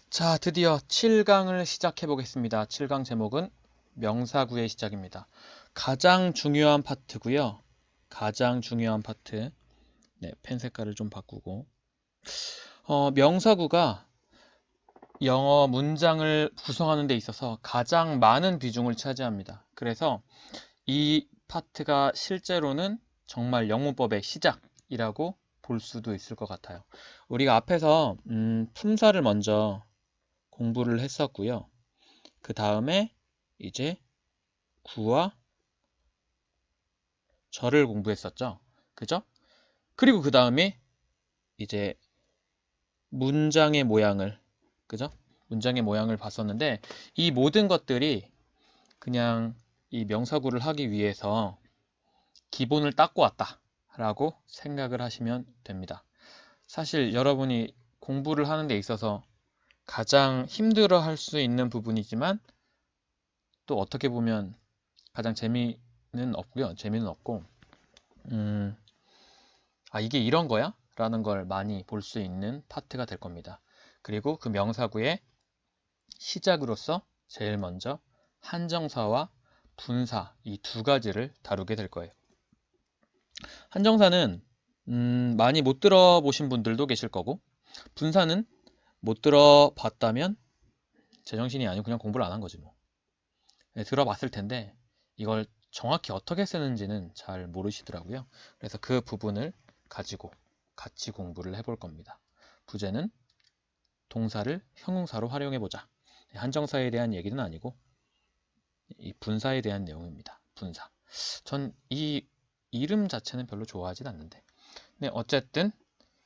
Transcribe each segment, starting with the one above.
자, 드디어 7강을 시작해 보겠습니다. 7강 제목은 명사구의 시작입니다. 가장 중요한 파트고요. 가장 중요한 파트. 네, 펜 색깔을 좀 바꾸고. 명사구가 영어 문장을 구성하는 데 있어서 가장 많은 비중을 차지합니다. 그래서 이 파트가 실제로는 정말 영문법의 시작이라고 볼 수도 있을 것 같아요. 우리가 앞에서 품사를 먼저 공부를 했었고요. 그 다음에 이제 구와 절을 공부했었죠. 그죠? 그리고 그 다음에 이제 문장의 모양을, 그죠? 문장의 모양을 봤었는데 이 모든 것들이 그냥 이 명사구를 하기 위해서 기본을 닦고 왔다 라고 생각을 하시면 됩니다. 사실 여러분이 공부를 하는 데 있어서 가장 힘들어 할 수 있는 부분이지만 또 어떻게 보면 가장 재미는 없고요. 재미는 없고 이게 이런 거야? 라는 걸 많이 볼 수 있는 파트가 될 겁니다. 그리고 그 명사구의 시작으로서 제일 먼저 한정사와 분사 이 두 가지를 다루게 될 거예요. 한정사는 많이 못 들어보신 분들도 계실 거고 분사는 못 들어봤다면 제정신이 아니고 그냥 공부를 안 한 거지 뭐. 네, 들어봤을 텐데 이걸 정확히 어떻게 쓰는지는 잘 모르시더라고요. 그래서 그 부분을 가지고 같이 공부를 해볼 겁니다. 부제는 동사를 형용사로 활용해보자. 한정사에 대한 얘기는 아니고 이 분사에 대한 내용입니다. 분사. 전 이 이름 자체는 별로 좋아하진 않는데 네, 어쨌든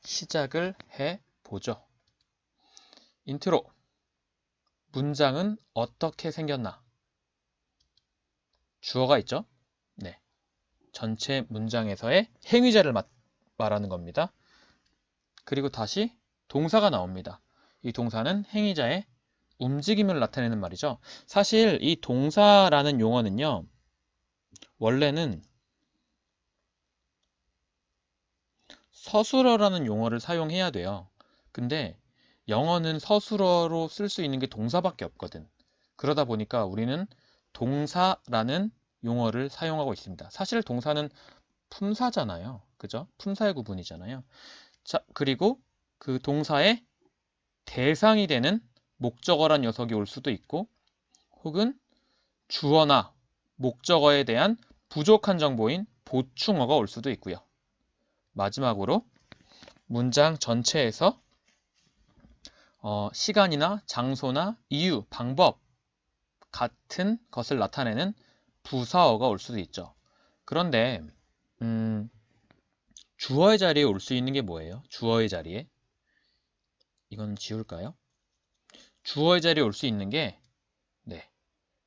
시작을 해보죠. 인트로. 문장은 어떻게 생겼나? 주어가 있죠? 네. 전체 문장에서의 행위자를 말하는 겁니다. 그리고 다시 동사가 나옵니다. 이 동사는 행위자의 움직임을 나타내는 말이죠. 사실 이 동사라는 용어는요, 원래는 서술어라는 용어를 사용해야 돼요. 근데 영어는 서술어로 쓸 수 있는 게 동사밖에 없거든. 그러다 보니까 우리는 동사라는 용어를 사용하고 있습니다. 사실 동사는 품사잖아요. 그죠? 품사의 구분이잖아요. 자, 그리고 그 동사의 대상이 되는 목적어란 녀석이 올 수도 있고 혹은 주어나 목적어에 대한 부족한 정보인 보충어가 올 수도 있고요. 마지막으로 문장 전체에서 시간이나 장소나 이유, 방법 같은 것을 나타내는 부사어가 올 수도 있죠. 그런데 주어의 자리에 올 수 있는 게 뭐예요? 주어의 자리에 이건 지울까요? 주어의 자리에 올 수 있는 게 네,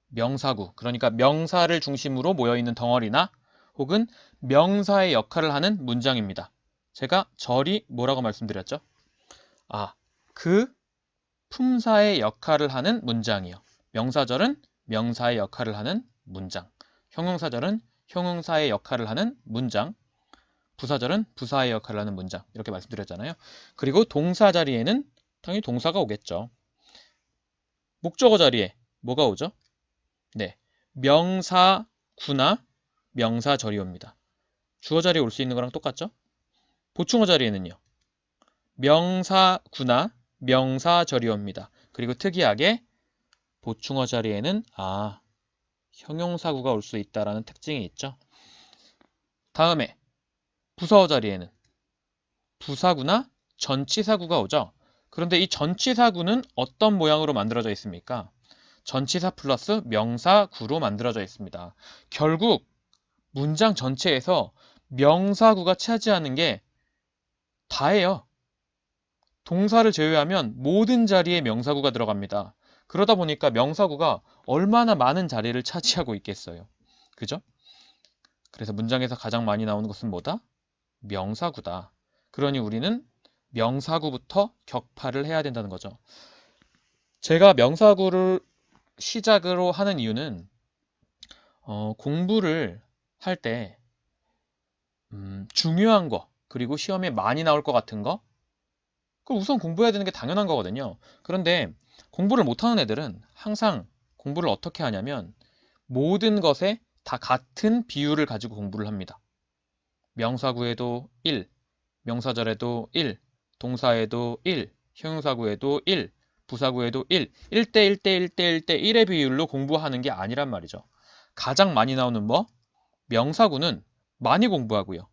명사구, 그러니까 명사를 중심으로 모여있는 덩어리나 혹은 명사의 역할을 하는 문장입니다. 제가 절이 뭐라고 말씀드렸죠? 그 품사의 역할을 하는 문장이요. 명사절은 명사의 역할을 하는 문장, 형용사절은 형용사의 역할을 하는 문장, 부사절은 부사의 역할을 하는 문장 이렇게 말씀드렸잖아요. 그리고 동사 자리에는 당연히 동사가 오겠죠. 목적어 자리에 뭐가 오죠? 네, 명사구나 명사절이 옵니다. 주어 자리에 올 수 있는 거랑 똑같죠? 보충어 자리에는요. 명사구나 명사절이 옵니다. 그리고 특이하게 보충어 자리에는 형용사구가 올 수 있다라는 특징이 있죠. 다음에 부사어 자리에는 부사구나 전치사구가 오죠. 그런데 이 전치사구는 어떤 모양으로 만들어져 있습니까? 전치사 플러스 명사구로 만들어져 있습니다. 결국 문장 전체에서 명사구가 차지하는 게 다예요. 동사를 제외하면 모든 자리에 명사구가 들어갑니다. 그러다 보니까 명사구가 얼마나 많은 자리를 차지하고 있겠어요. 그죠? 그래서 문장에서 가장 많이 나오는 것은 뭐다? 명사구다. 그러니 우리는 명사구부터 격파를 해야 된다는 거죠. 제가 명사구를 시작으로 하는 이유는 공부를 할 때 중요한 거 그리고 시험에 많이 나올 것 같은 거 그럼 우선 공부해야 되는 게 당연한 거거든요. 그런데 공부를 못하는 애들은 항상 공부를 어떻게 하냐면 모든 것에 다 같은 비율을 가지고 공부를 합니다. 명사구에도 1, 명사절에도 1, 동사에도 1, 형용사구에도 1, 부사구에도 1, 1대 1대 1대 1대 1의 비율로 공부하는 게 아니란 말이죠. 가장 많이 나오는 뭐? 명사구는 많이 공부하고요.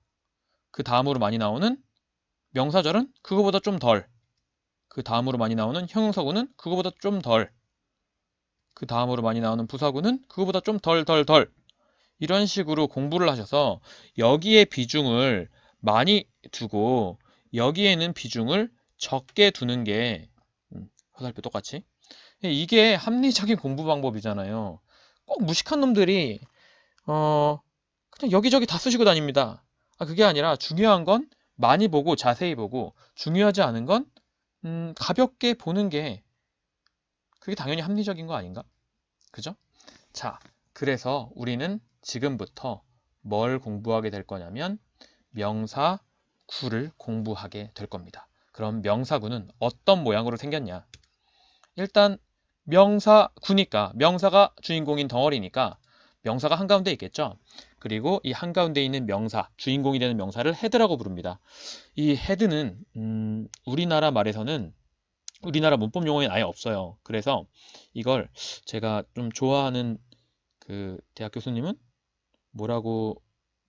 그 다음으로 많이 나오는 명사절은 그거보다 좀 덜. 그 다음으로 많이 나오는 형용사구는 그거보다 좀 덜. 그 다음으로 많이 나오는 부사구는 그거보다 좀 덜. 이런 식으로 공부를 하셔서 여기에 비중을 많이 두고 여기에는 비중을 적게 두는 게 화살표 똑같이 이게 합리적인 공부 방법이잖아요. 꼭 무식한 놈들이 그냥 여기저기 다 쓰시고 다닙니다. 그게 아니라 중요한 건 많이 보고 자세히 보고 중요하지 않은 건 가볍게 보는 게 그게 당연히 합리적인 거 아닌가? 그죠? 자, 그래서 우리는 지금부터 뭘 공부하게 될 거냐면 명사구를 공부하게 될 겁니다. 그럼 명사구는 어떤 모양으로 생겼냐? 일단 명사구니까 명사가 주인공인 덩어리니까 명사가 한가운데 있겠죠? 그리고 이 한가운데 있는 명사, 주인공이 되는 명사를 헤드라고 부릅니다. 이 헤드는 우리나라 말에서는 우리나라 문법 용어에는 아예 없어요. 그래서 이걸 제가 좀 좋아하는 그 대학 교수님은 뭐라고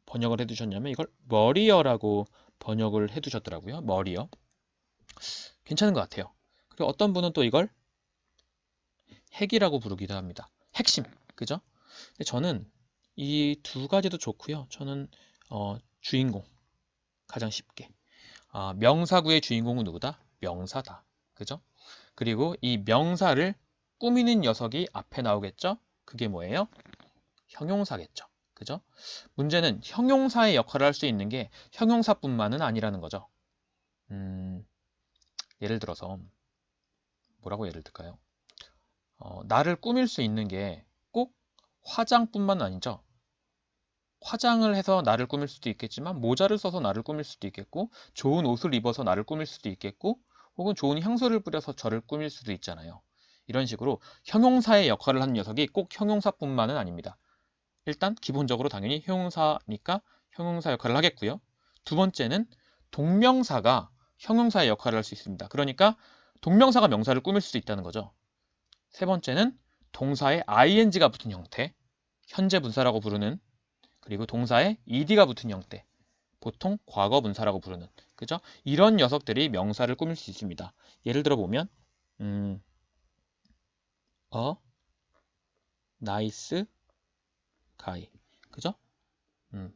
번역을 해두셨냐면 이걸 머리어라고 번역을 해두셨더라고요. 머리어. 괜찮은 것 같아요. 그리고 어떤 분은 또 이걸 핵이라고 부르기도 합니다. 핵심, 그죠? 근데 저는 이 두 가지도 좋고요. 저는 주인공 가장 쉽게 명사구의 주인공은 누구다? 명사다. 그죠? 그리고 이 명사를 꾸미는 녀석이 앞에 나오겠죠? 그게 뭐예요? 형용사겠죠. 그죠? 문제는 형용사의 역할을 할 수 있는 게 형용사뿐만은 아니라는 거죠. 예를 들어서 뭐라고 예를 들까요? 나를 꾸밀 수 있는 게 꼭 화장뿐만 아니죠. 화장을 해서 나를 꾸밀 수도 있겠지만 모자를 써서 나를 꾸밀 수도 있겠고 좋은 옷을 입어서 나를 꾸밀 수도 있겠고 혹은 좋은 향수를 뿌려서 저를 꾸밀 수도 있잖아요. 이런 식으로 형용사의 역할을 하는 녀석이 꼭 형용사뿐만은 아닙니다. 일단 기본적으로 당연히 형용사니까 형용사 역할을 하겠고요. 두 번째는 동명사가 형용사의 역할을 할 수 있습니다. 그러니까 동명사가 명사를 꾸밀 수도 있다는 거죠. 세 번째는 동사에 ing가 붙은 형태, 현재 분사라고 부르는 그리고 동사에 ed가 붙은 형태, 보통 과거 분사라고 부르는 그죠? 이런 녀석들이 명사를 꾸밀 수 있습니다. 예를 들어 보면 a nice guy 그죠?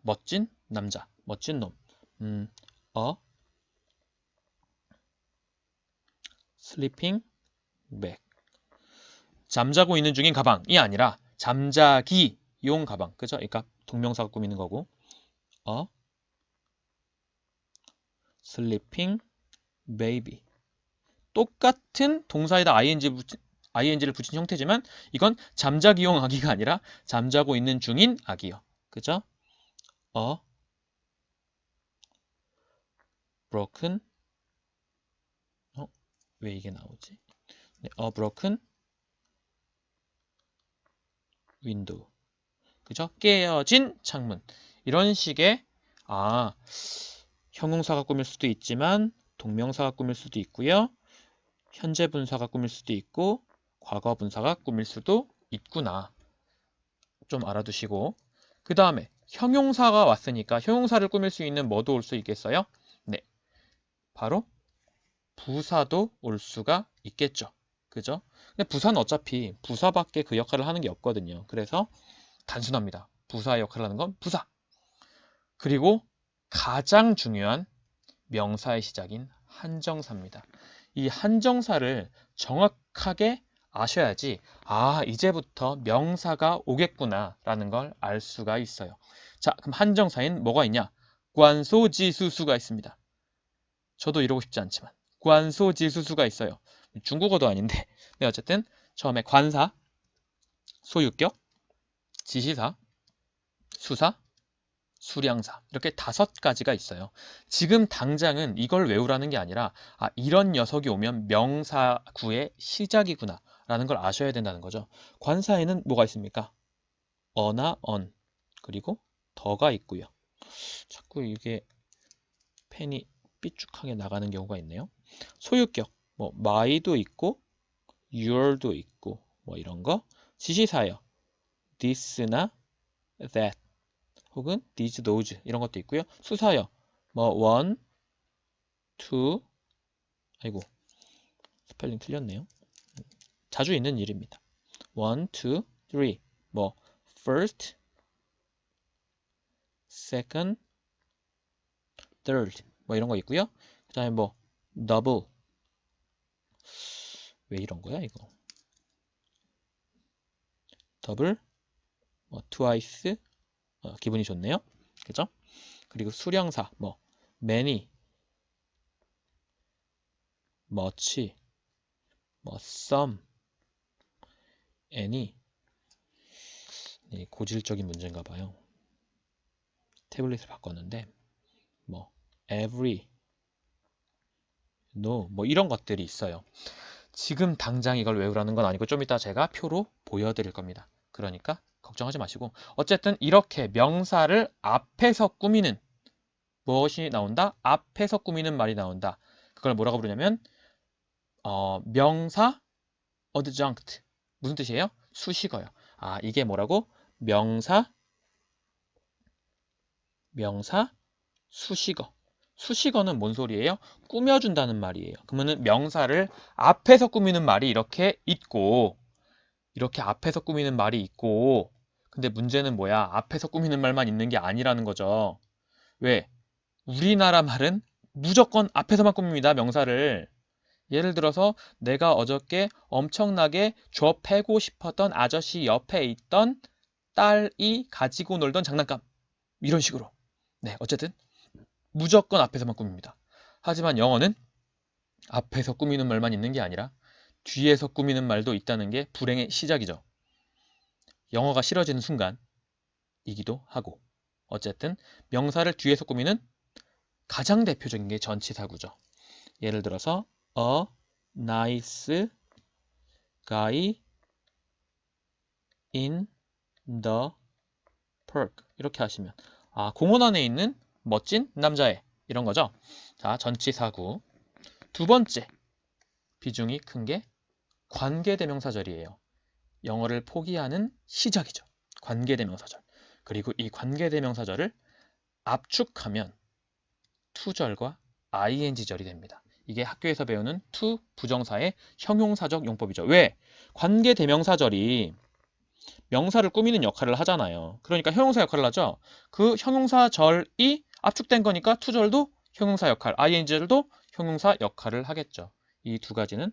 멋진 남자, 멋진 놈. a sleeping bag 잠자고 있는 중인 가방이 아니라 잠자기용 가방 그죠? 그러니까 동명사가 꾸미는 거고 a sleeping baby 똑같은 동사에다 ing를 붙인 형태지만 이건 잠자기용 아기가 아니라 잠자고 있는 중인 아기요. 그죠? a broken 왜 이게 나오지? 네, a broken window 그죠? 깨어진 창문 이런 식의 형용사가 꾸밀 수도 있지만 동명사가 꾸밀 수도 있고요. 현재 분사가 꾸밀 수도 있고 과거 분사가 꾸밀 수도 있구나. 좀 알아두시고 그 다음에 형용사가 왔으니까 형용사를 꾸밀 수 있는 뭐도 올 수 있겠어요? 네, 바로 부사도 올 수가 있겠죠. 그죠? 근데 부사는 어차피 부사밖에 그 역할을 하는 게 없거든요. 그래서 단순합니다. 부사의 역할을 하는 건 부사. 그리고 가장 중요한 명사의 시작인 한정사입니다. 이 한정사를 정확하게 아셔야지 이제부터 명사가 오겠구나 라는 걸 알 수가 있어요. 자, 그럼 한정사인 뭐가 있냐? 관소지수수가 있습니다. 저도 이러고 싶지 않지만 관소지수수가 있어요. 중국어도 아닌데 네, 어쨌든 처음에 관사, 소유격, 지시사, 수사, 수량사 이렇게 5가지가 있어요. 지금 당장은 이걸 외우라는 게 아니라 이런 녀석이 오면 명사구의 시작이구나 라는 걸 아셔야 된다는 거죠. 관사에는 뭐가 있습니까? 어나 언 그리고 더가 있고요. 자꾸 이게 펜이 삐죽하게 나가는 경우가 있네요. 소유격 뭐 my도 있고 your도 있고 뭐 이런 거. 지시사여 this나 that 혹은 these, those 이런 것도 있고요. 수사여 뭐 one, two 아이고 스펠링 틀렸네요. 자주 있는 일입니다. one, two, three 뭐 first, second, third 뭐 이런 거 있고요. 그 다음에 뭐 double 왜 이런 거야 이거 double 뭐 twice 기분이 좋네요. 그죠? 그리고 수량사 뭐 many, much, 뭐 some, any 고질적인 문제인가 봐요. 태블릿을 바꿨는데 뭐 every, no 뭐 이런 것들이 있어요. 지금 당장 이걸 외우라는 건 아니고 좀 이따 제가 표로 보여드릴 겁니다. 그러니까 걱정하지 마시고 어쨌든 이렇게 명사를 앞에서 꾸미는 무엇이 나온다? 앞에서 꾸미는 말이 나온다. 그걸 뭐라고 부르냐면 명사 adjunct 무슨 뜻이에요? 수식어요. 이게 뭐라고? 명사 수식어. 수식어는 뭔 소리예요? 꾸며준다는 말이에요. 그러면은 명사를 앞에서 꾸미는 말이 이렇게 있고 이렇게 앞에서 꾸미는 말이 있고 근데 문제는 뭐야? 앞에서 꾸미는 말만 있는 게 아니라는 거죠. 왜? 우리나라 말은 무조건 앞에서만 꾸밉니다. 명사를. 예를 들어서 내가 어저께 엄청나게 줘 패고 싶었던 아저씨 옆에 있던 딸이 가지고 놀던 장난감. 이런 식으로. 네, 어쨌든 무조건 앞에서만 꾸밉니다. 하지만 영어는 앞에서 꾸미는 말만 있는 게 아니라 뒤에서 꾸미는 말도 있다는 게 불행의 시작이죠. 영어가 싫어지는 순간이기도 하고 어쨌든 명사를 뒤에서 꾸미는 가장 대표적인 게 전치사구죠. 예를 들어서 a nice guy in the park 이렇게 하시면 공원 안에 있는 멋진 남자애 이런 거죠. 자, 전치사구. 두 번째 비중이 큰 게 관계대명사절이에요. 영어를 포기하는 시작이죠. 관계대명사절. 그리고 이 관계대명사절을 압축하면 투절과 ing절이 됩니다. 이게 학교에서 배우는 to 부정사의 형용사적 용법이죠. 왜? 관계대명사절이 명사를 꾸미는 역할을 하잖아요. 그러니까 형용사 역할을 하죠. 그 형용사절이 압축된 거니까 투절도 형용사 역할, ing절도 형용사 역할을 하겠죠. 이 두 가지는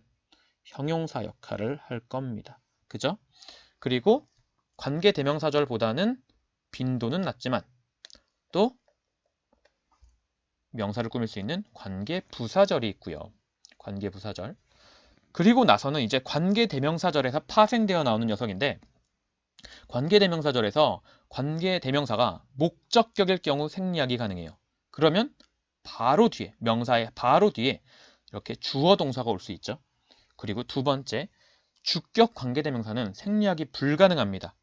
형용사 역할을 할 겁니다. 그죠? 그리고 관계대명사절보다는 빈도는 낮지만 또 명사를 꾸밀 수 있는 관계부사절이 있고요. 관계부사절. 그리고 나서는 이제 관계대명사절에서 파생되어 나오는 녀석인데 관계대명사절에서 관계대명사가 목적격일 경우 생략이 가능해요. 그러면 바로 뒤에 명사의 바로 뒤에 이렇게 주어 동사가 올 수 있죠. 그리고 두 번째 주격 관계대명사는 생략이 불가능합니다.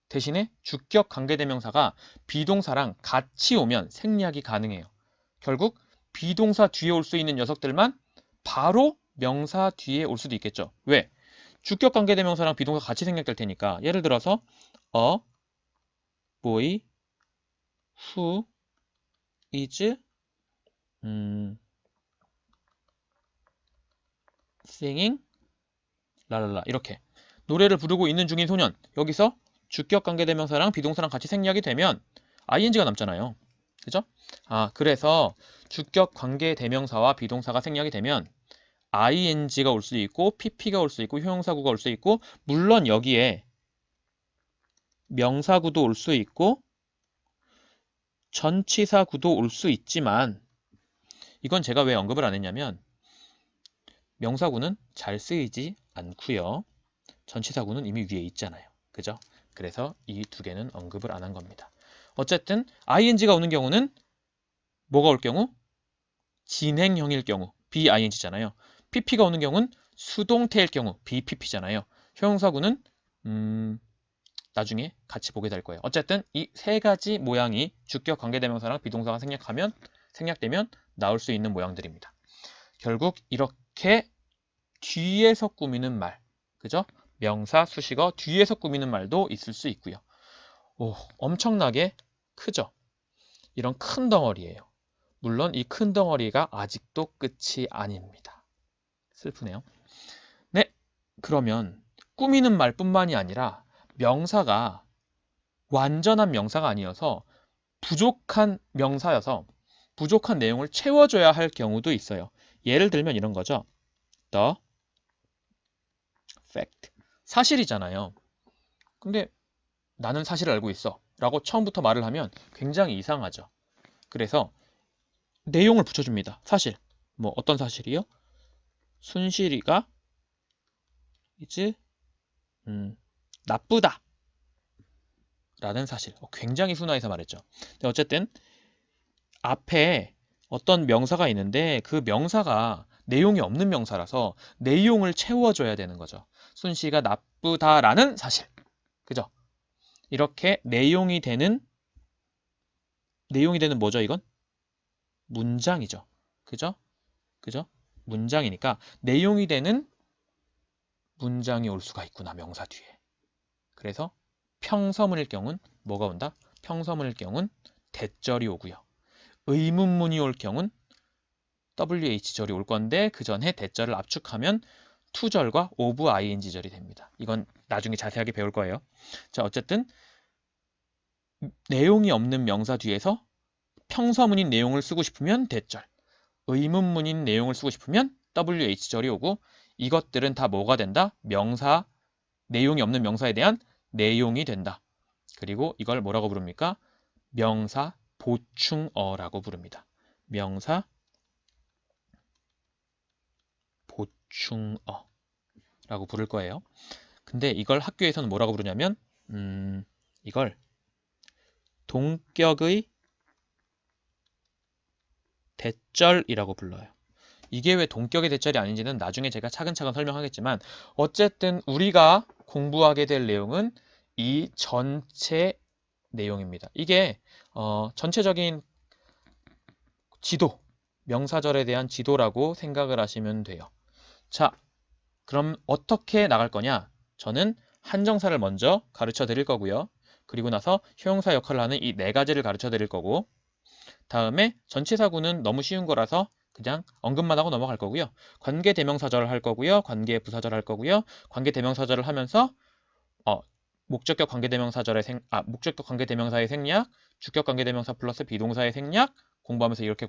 대신에 주격 관계대명사가 비동사랑 같이 오면 생략이 가능해요. 결국 비동사 뒤에 올 수 있는 녀석들만 바로 명사 뒤에 올 수도 있겠죠. 왜? 주격 관계대명사랑 비동사 같이 생략될 테니까 예를 들어서 a boy who is singing 랄랄라 이렇게 노래를 부르고 있는 중인 소년 여기서 주격 관계대명사랑 비동사랑 같이 생략이 되면 ing가 남잖아요. 그죠? 그래서 주격 관계대명사와 비동사가 생략이 되면 ing가 올 수 있고 pp가 올 수 있고 형용사구가 올 수 있고 물론 여기에 명사구도 올 수 있고 전치사구도 올 수 있지만 이건 제가 왜 언급을 안 했냐면 명사구는 잘 쓰이지 않고요. 전치사구는 이미 위에 있잖아요. 그죠? 그래서 이 두 개는 언급을 안 한 겁니다. 어쨌든 ing가 오는 경우는 뭐가 올 경우? 진행형일 경우 BING잖아요. PP가 오는 경우는 수동태일 경우 BPP잖아요. 형용사구는 나중에 같이 보게 될 거예요. 어쨌든 이 세 가지 모양이 주격 관계대명사랑 비동사가 생략되면 나올 수 있는 모양들입니다. 결국 이렇게 뒤에서 꾸미는 말, 그죠? 명사, 수식어 뒤에서 꾸미는 말도 있을 수 있고요. 오, 엄청나게 크죠? 이런 큰 덩어리예요. 물론 이 큰 덩어리가 아직도 끝이 아닙니다. 슬프네요. 네, 그러면 꾸미는 말뿐만이 아니라 명사가 완전한 명사가 아니어서 부족한 명사여서 부족한 내용을 채워줘야 할 경우도 있어요. 예를 들면 이런 거죠. The fact. 사실이잖아요. 근데 나는 사실을 알고 있어 라고 처음부터 말을 하면 굉장히 이상하죠. 그래서 내용을 붙여줍니다. 사실. 뭐 어떤 사실이요? 순실이가 이제 나쁘다 라는 사실. 굉장히 순화해서 말했죠. 근데 어쨌든 앞에 어떤 명사가 있는데 그 명사가 내용이 없는 명사라서 내용을 채워줘야 되는 거죠. 순실이가 나쁘다라는 사실. 그죠? 이렇게 내용이 되는 뭐죠, 이건? 문장이죠. 그죠? 그죠? 문장이니까 내용이 되는 문장이 올 수가 있구나, 명사 뒤에. 그래서 평서문일 경우는 뭐가 온다? 평서문일 경우는 대절이 오고요. 의문문이 올 경우는 WH절이 올 건데 그 전에 대절을 압축하면 투절과 of ing절이 됩니다. 이건 나중에 자세하게 배울 거예요. 자, 어쨌든 내용이 없는 명사 뒤에서 평서문인 내용을 쓰고 싶으면 대절, 의문문인 내용을 쓰고 싶으면 WH절이 오고 이것들은 다 뭐가 된다? 명사, 내용이 없는 명사에 대한 내용이 된다. 그리고 이걸 뭐라고 부릅니까? 명사 보충어라고 부릅니다. 명사 보충어라고 부를 거예요. 근데 이걸 학교에서는 뭐라고 부르냐면 이걸 동격의 대절이라고 불러요. 이게 왜 동격의 대절이 아닌지는 나중에 제가 차근차근 설명하겠지만 어쨌든 우리가 공부하게 될 내용은 이 전체 내용입니다. 이게 전체적인 지도, 명사절에 대한 지도라고 생각을 하시면 돼요. 자, 그럼 어떻게 나갈 거냐? 저는 한정사를 먼저 가르쳐 드릴 거고요. 그리고 나서 형용사 역할을 하는 이 네 가지를 가르쳐 드릴 거고 다음에 전치사구는 너무 쉬운 거라서 그냥 언급만 하고 넘어갈 거고요. 관계대명사절을 할 거고요. 관계부사절 할 거고요. 관계대명사절을 하면서 목적격 관계대명사의 생략, 주격 관계대명사 플러스 비동사의 생략 공부하면서 이렇게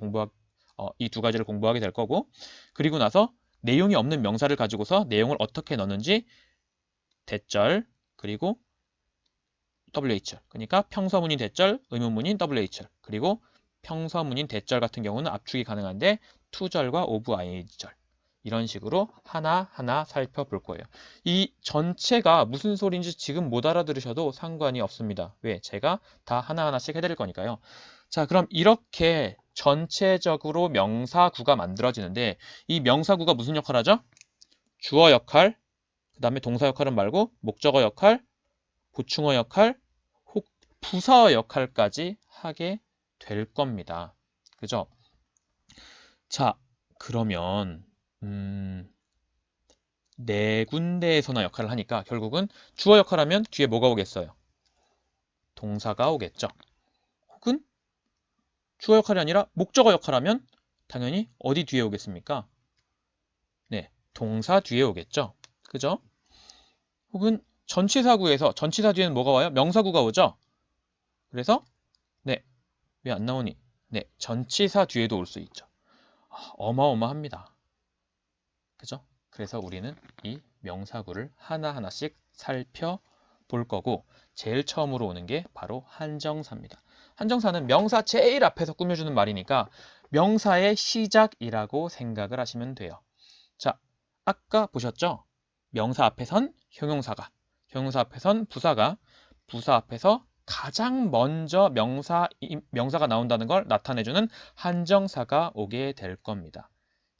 이 두 가지를 공부하게 될 거고 그리고 나서 내용이 없는 명사를 가지고서 내용을 어떻게 넣는지 대절 그리고 WH절 그러니까 평서문인 대절, 의문문인 WH절 그리고 평서문인 대절 같은 경우는 압축이 가능한데 투절과 of ing절 이런 식으로 하나하나 살펴볼 거예요. 이 전체가 무슨 소리인지 지금 못 알아들으셔도 상관이 없습니다. 왜? 제가 다 하나하나씩 해드릴 거니까요. 자, 그럼 이렇게 전체적으로 명사구가 만들어지는데 이 명사구가 무슨 역할을 하죠? 주어 역할, 그 다음에 동사 역할은 말고 목적어 역할, 보충어 역할, 혹 부사어 역할까지 하게 될 겁니다. 그죠? 자, 그러면 네 군데에서나 역할을 하니까 결국은 주어 역할하면 뒤에 뭐가 오겠어요? 동사가 오겠죠. 혹은 주어 역할이 아니라 목적어 역할하면 당연히 어디 뒤에 오겠습니까? 네, 동사 뒤에 오겠죠. 그죠? 혹은 전치사구에서 전치사 뒤에는 뭐가 와요? 명사구가 오죠. 그래서 네, 왜 안 나오니? 네, 전치사 뒤에도 올 수 있죠. 어마어마합니다. 그죠? 그래서 우리는 이 명사구를 하나하나씩 살펴볼 거고 제일 처음으로 오는 게 바로 한정사입니다. 한정사는 명사 제일 앞에서 꾸며주는 말이니까 명사의 시작이라고 생각을 하시면 돼요. 자, 아까 보셨죠? 명사 앞에선 형용사가, 형용사 앞에선 부사가, 부사 앞에서 가장 먼저 명사가 나온다는 걸 나타내주는 한정사가 오게 될 겁니다.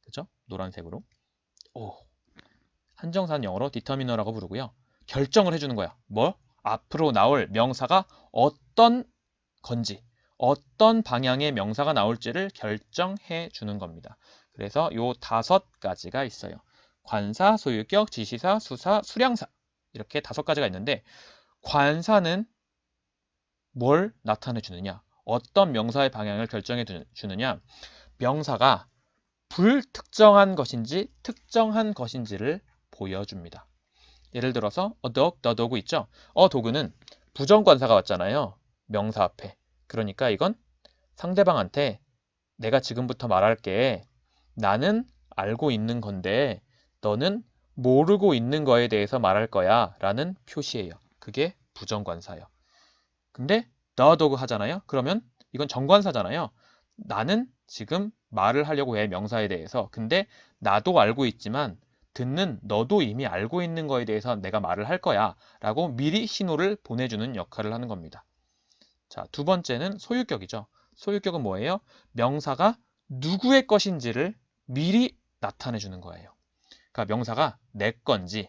그죠? 노란색으로. 오, 한정사는 영어로 determiner라고 부르고요. 결정을 해주는 거야. 뭐? 앞으로 나올 명사가 어떤 건지, 어떤 방향의 명사가 나올지를 결정해 주는 겁니다. 그래서 요 5가지가 있어요. 관사, 소유격, 지시사, 수사, 수량사. 이렇게 5가지가 있는데 관사는 뭘 나타내 주느냐? 어떤 명사의 방향을 결정해 주느냐? 명사가 불특정한 것인지 특정한 것인지를 보여줍니다. 예를 들어서 a dog, the dog 있죠? dog는 부정관사가 왔잖아요. 명사 앞에. 그러니까 이건 상대방한테 내가 지금부터 말할게. 나는 알고 있는 건데 너는 모르고 있는 거에 대해서 말할 거야 라는 표시예요. 그게 부정관사예요. 근데 the dog 하잖아요. 그러면 이건 정관사잖아요. 나는 지금 말을 하려고 해, 명사에 대해서. 근데 나도 알고 있지만 듣는 너도 이미 알고 있는 거에 대해서 내가 말을 할 거야 라고 미리 신호를 보내주는 역할을 하는 겁니다. 자, 2번째는 소유격이죠. 소유격은 뭐예요? 명사가 누구의 것인지를 미리 나타내 주는 거예요. 그러니까 명사가 내 건지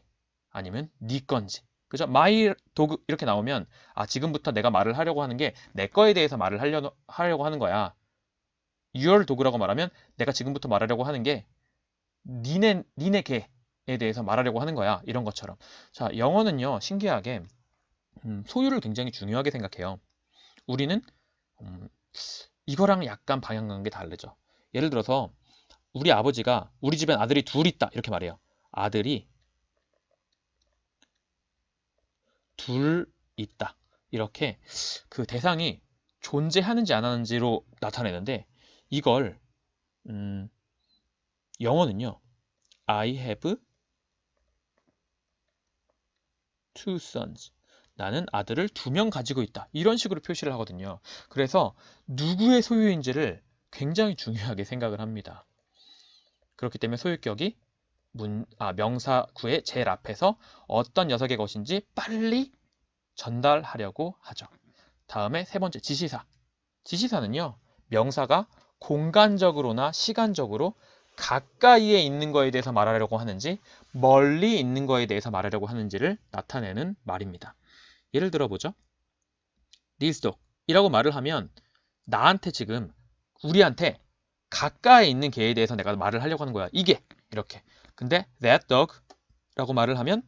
아니면 네 건지. 그죠? my dog 이렇게 나오면 지금부터 내가 말을 하려고 하는 게 내 거에 대해서 말을 하려고 하는 거야. your dog라고 말하면 내가 지금부터 말하려고 하는 게 니네 개에 대해서 말하려고 하는 거야. 이런 것처럼. 자, 영어는요. 신기하게 소유를 굉장히 중요하게 생각해요. 우리는 이거랑 약간 방향간게 다르죠. 예를 들어서 우리 아버지가 우리 집엔 아들이 둘 있다 이렇게 말해요. 아들이 둘 있다. 이렇게 그 대상이 존재하는지 안 하는지로 나타내는데 이걸 영어는요. I have two sons. 나는 아들을 2명 가지고 있다. 이런 식으로 표시를 하거든요. 그래서 누구의 소유인지를 굉장히 중요하게 생각을 합니다. 그렇기 때문에 소유격이 명사 구의 제일 앞에서 어떤 녀석의 것인지 빨리 전달하려고 하죠. 다음에 3번째 지시사. 지시사는요. 명사가 공간적으로나 시간적으로 가까이에 있는 거에 대해서 말하려고 하는지 멀리 있는 거에 대해서 말하려고 하는지를 나타내는 말입니다. 예를 들어보죠. This dog 이라고 말을 하면 나한테 지금 우리한테 가까이 있는 개에 대해서 내가 말을 하려고 하는 거야. 이게 이렇게. 근데 that dog 라고 말을 하면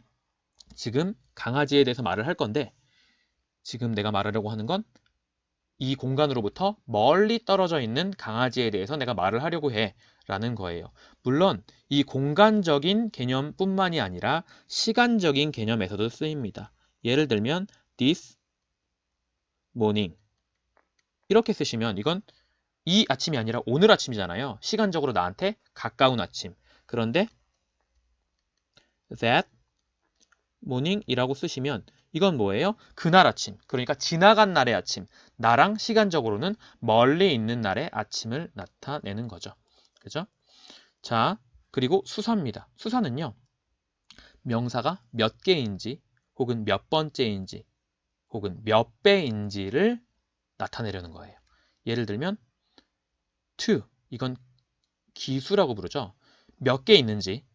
지금 강아지에 대해서 말을 할 건데 지금 내가 말하려고 하는 건 이 공간으로부터 멀리 떨어져 있는 강아지에 대해서 내가 말을 하려고 해 라는 거예요. 물론 이 공간적인 개념뿐만이 아니라 시간적인 개념에서도 쓰입니다. 예를 들면 this morning 이렇게 쓰시면 이건 이 아침이 아니라 오늘 아침이잖아요. 시간적으로 나한테 가까운 아침. 그런데 that morning 이라고 쓰시면 이건 뭐예요? 그날 아침. 그러니까 지나간 날의 아침. 나랑 시간적으로는 멀리 있는 날의 아침을 나타내는 거죠. 그죠? 자, 그리고 수사입니다. 수사는요. 명사가 몇 개인지 혹은 몇 번째인지 혹은 몇 배인지를 나타내려는 거예요. 예를 들면 to 이건 기수라고 부르죠. 몇 개 있는지